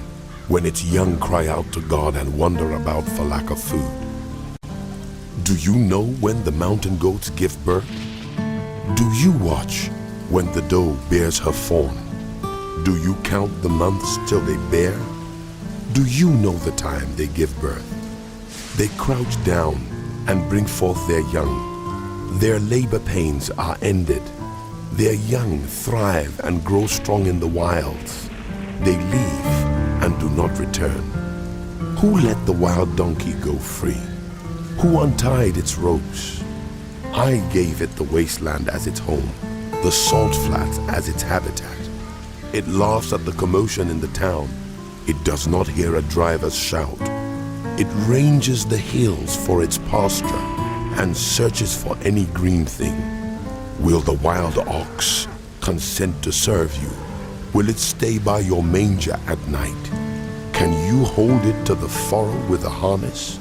when its young cry out to God and wander about for lack of food? Do you know when the mountain goats give birth? Do you watch when the doe bears her fawn? Do you count the months till they bear? Do you know the time they give birth? They crouch down and bring forth their young. Their labor pains are ended. Their young thrive and grow strong in the wilds. They leave and do not return. Who let the wild donkey go free? Who untied its ropes? I gave it the wasteland as its home, the salt flats as its habitat. It laughs at the commotion in the town. It does not hear a driver's shout. It ranges the hills for its pasture and searches for any green thing. Will the wild ox consent to serve you? Will it stay by your manger at night? Can you hold it to the furrow with a harness?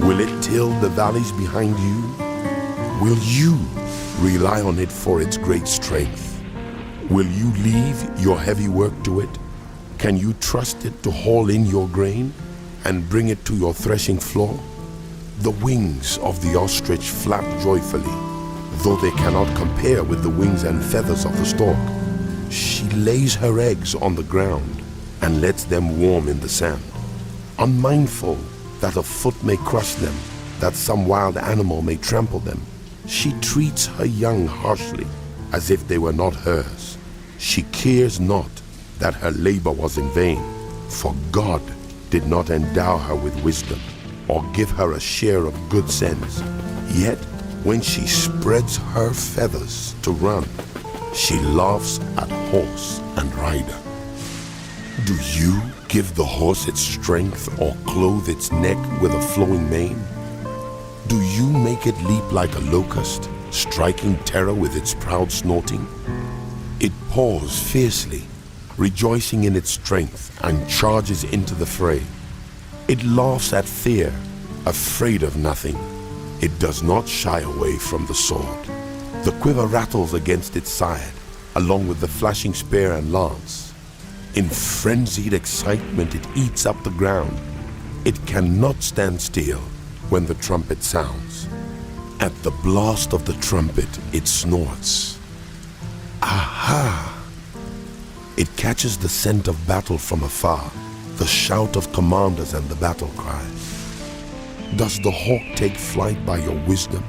Will it till the valleys behind you? Will you rely on it for its great strength? Will you leave your heavy work to it? Can you trust it to haul in your grain and bring it to your threshing floor? The wings of the ostrich flap joyfully, though they cannot compare with the wings and feathers of the stork. She lays her eggs on the ground and lets them warm in the sand. Unmindful that a foot may crush them, that some wild animal may trample them. She treats her young harshly, as if they were not hers. She cares not that her labor was in vain, for God did not endow her with wisdom, or give her a share of good sense. Yet, when she spreads her feathers to run, she laughs at horse and rider. Do you give the horse its strength, or clothe its neck with a flowing mane? Do you make it leap like a locust, striking terror with its proud snorting? It paws fiercely, rejoicing in its strength, and charges into the fray. It laughs at fear, afraid of nothing. It does not shy away from the sword. The quiver rattles against its side, along with the flashing spear and lance. In frenzied excitement, it eats up the ground. It cannot stand still when the trumpet sounds. At the blast of the trumpet, it snorts. Aha! It catches the scent of battle from afar, the shout of commanders and the battle cry. Does the hawk take flight by your wisdom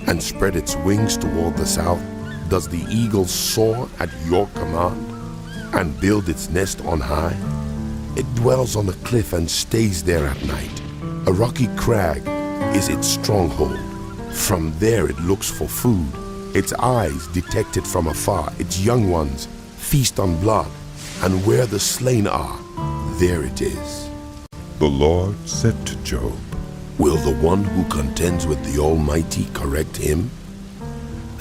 and spread its wings toward the south? Does the eagle soar at your command and build its nest on high? It dwells on a cliff and stays there at night. A rocky crag is its stronghold. From there it looks for food. Its eyes detect it from afar. Its young ones feast on blood, and where the slain are, there it is. The Lord said to Job, Will the one who contends with the Almighty correct him?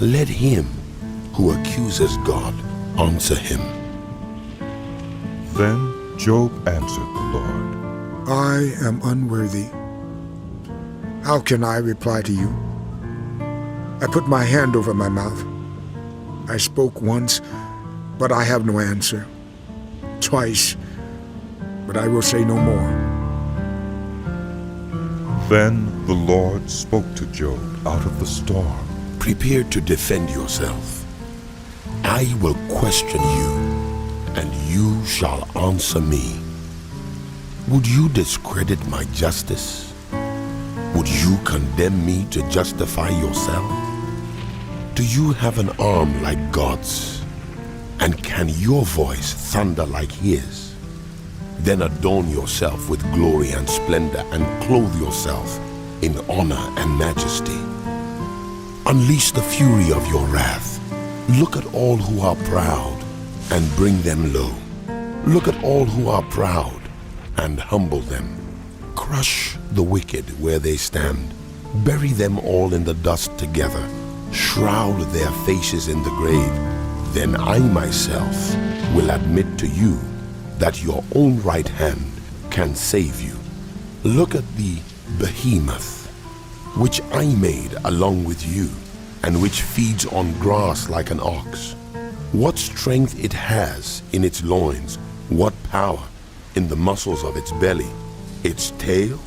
Let him who accuses God answer him. Then Job answered the Lord, I am unworthy. How can I reply to you? I put my hand over my mouth. I spoke once, but I have no answer. Twice, but I will say no more. Then the Lord spoke to Job out of the storm. Prepare to defend yourself. I will question you, and you shall answer me. Would you discredit my justice? Would you condemn me to justify yourself? Do you have an arm like God's? And can your voice thunder like his? Then adorn yourself with glory and splendor, and clothe yourself in honor and majesty. Unleash the fury of your wrath. Look at all who are proud, and bring them low. Look at all who are proud, and humble them. Crush the wicked where they stand. Bury them all in the dust together. Shroud their faces in the grave. Then I myself will admit to you that your own right hand can save you. Look at the behemoth, which I made along with you, and which feeds on grass like an ox. What strength it has in its loins, what power in the muscles of its belly. Its tail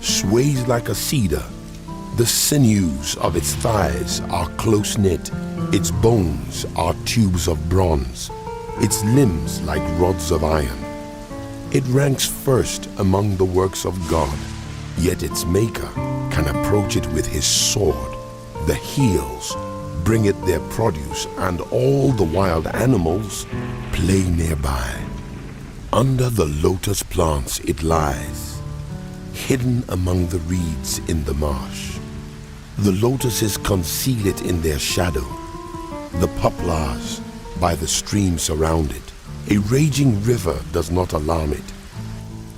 sways like a cedar. The sinews of its thighs are close-knit. Its bones are tubes of bronze. Its limbs like rods of iron. It ranks first among the works of God, yet its maker can approach it with his sword. The hills bring it their produce, and all the wild animals play nearby. Under the lotus plants it lies, hidden among the reeds in the marsh. The lotuses conceal it in their shadow. The poplars by the stream surround it. A raging river does not alarm it.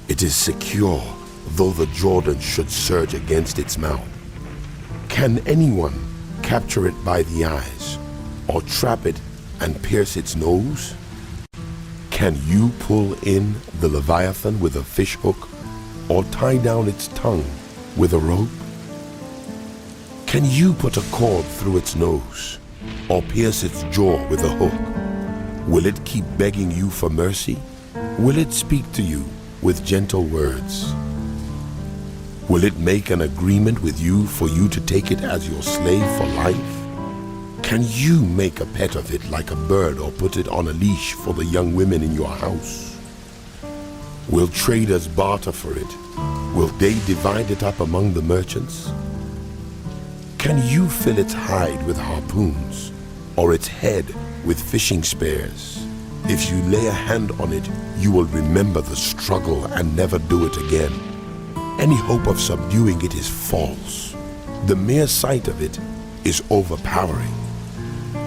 It is secure, though the Jordan should surge against its mouth. Can anyone capture it by the eyes, or trap it and pierce its nose? Can you pull in the Leviathan with a fish hook, or tie down its tongue with a rope? Can you put a cord through its nose, or pierce its jaw with a hook? Will it keep begging you for mercy? Will it speak to you with gentle words? Will it make an agreement with you for you to take it as your slave for life? Can you make a pet of it like a bird, or put it on a leash for the young women in your house? Will traders barter for it? Will they divide it up among the merchants? Can you fill its hide with harpoons, or its head with fishing spears? If you lay a hand on it, you will remember the struggle and never do it again. Any hope of subduing it is false. The mere sight of it is overpowering.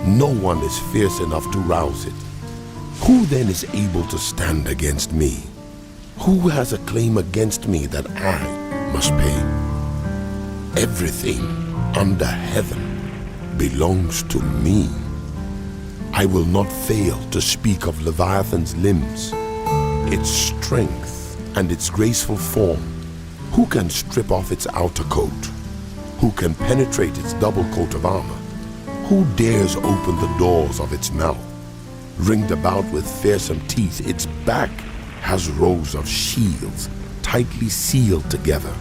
No one is fierce enough to rouse it. Who then is able to stand against me? Who has a claim against me that I must pay? Everything under heaven belongs to me. I will not fail to speak of Leviathan's limbs, its strength and its graceful form. Who can strip off its outer coat? Who can penetrate its double coat of armor? Who dares open the doors of its mouth? Ringed about with fearsome teeth, its back has rows of shields tightly sealed together.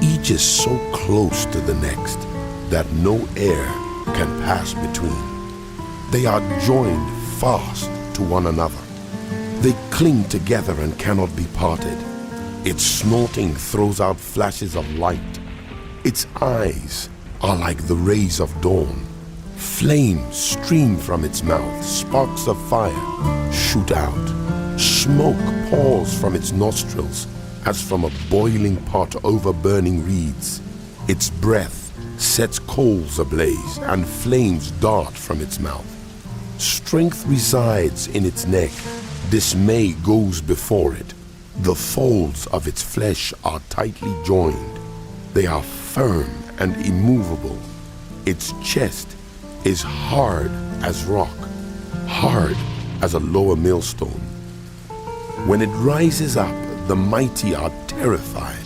Each is so close to the next that no air can pass between. They are joined fast to one another. They cling together and cannot be parted. Its snorting throws out flashes of light. Its eyes are like the rays of dawn. Flames stream from its mouth, sparks of fire shoot out. Smoke pours from its nostrils as from a boiling pot over burning reeds. Its breath sets coals ablaze and flames dart from its mouth. Strength resides in its neck. Dismay goes before it. The folds of its flesh are tightly joined. They are firm and immovable. Its chest is hard as rock, hard as a lower millstone. When it rises up, the mighty are terrified.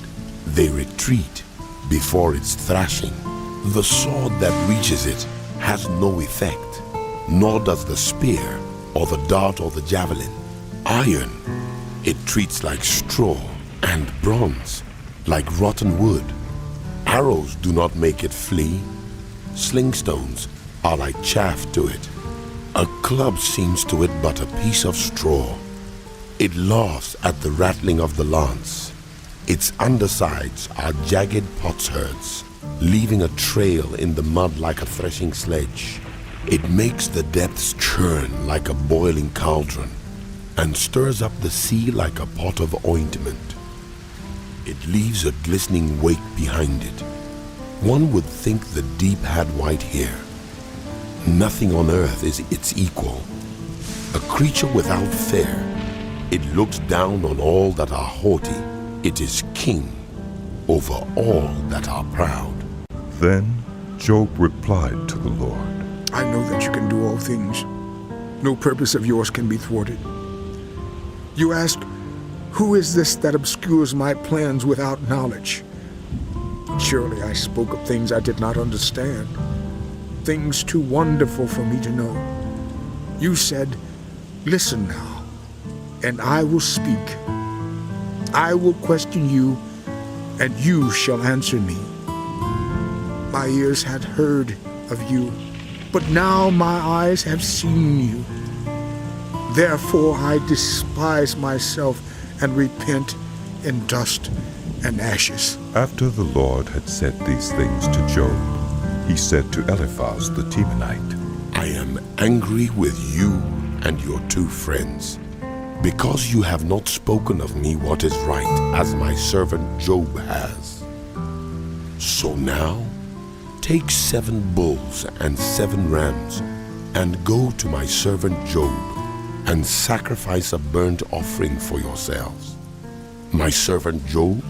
They retreat before its thrashing. The sword that reaches it has no effect, nor does the spear or the dart or the javelin. Iron it treats like straw, and bronze like rotten wood. Arrows do not make it flee. Slingstones are like chaff to it. A club seems to it but a piece of straw. It laughs at the rattling of the lance. Its undersides are jagged potsherds, leaving a trail in the mud like a threshing sledge. It makes the depths churn like a boiling cauldron, and stirs up the sea like a pot of ointment. It leaves a glistening wake behind it. One would think the deep had white hair. Nothing on earth is its equal. A creature without fear. It looks down on all that are haughty. It is king over all that are proud. Then Job replied to the Lord, I know that you can do all things. No purpose of yours can be thwarted. You ask, who is this that obscures my plans without knowledge? Surely I spoke of things I did not understand, things too wonderful for me to know. You said, listen now, and I will speak. I will question you, and you shall answer me. My ears had heard of you, but now my eyes have seen you. Therefore I despise myself and repent in dust and ashes. After the Lord had said these things to Job, he said to Eliphaz the Temanite, I am angry with you and your two friends, because you have not spoken of me what is right, as my servant Job has. So now, take 7 bulls and 7 rams, and go to my servant Job, and sacrifice a burnt offering for yourselves. My servant Job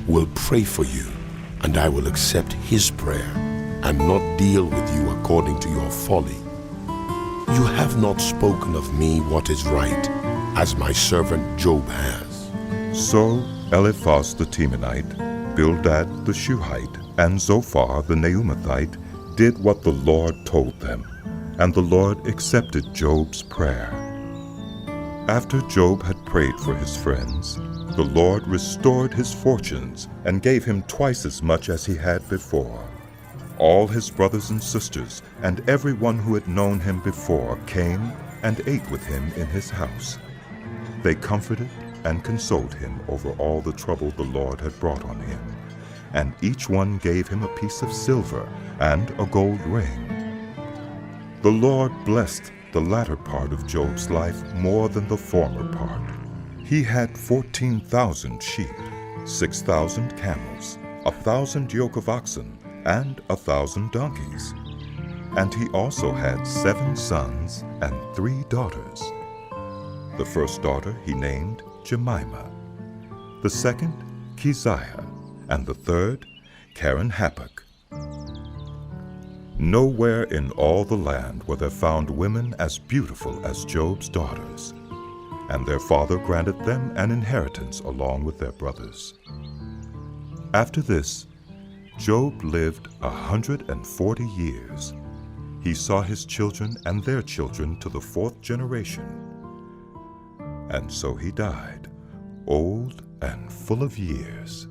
will pray for you, and I will accept his prayer, and not deal with you according to your folly. You have not spoken of me what is right, as my servant Job has. So Eliphaz the Temanite, Bildad the Shuhite, and Zophar the Naamathite did what the Lord told them, and the Lord accepted Job's prayer. After Job had prayed for his friends, the Lord restored his fortunes and gave him twice as much as he had before. All his brothers and sisters and everyone who had known him before came and ate with him in his house. They comforted and consoled him over all the trouble the Lord had brought on him. And each one gave him a piece of silver and a gold ring. The Lord blessed the latter part of Job's life more than the former part. He had 14,000 sheep, 6,000 camels, 1,000 yoke of oxen, and 1,000 donkeys. And he also had 7 sons and 3 daughters. The first daughter he named Jemimah, the second Keziah, and the third Karen-Happuch. Nowhere in all the land were there found women as beautiful as Job's daughters, and their father granted them an inheritance along with their brothers. After this, Job lived 140 years. He saw his children and their children to the 4th generation. And so he died, old and full of years.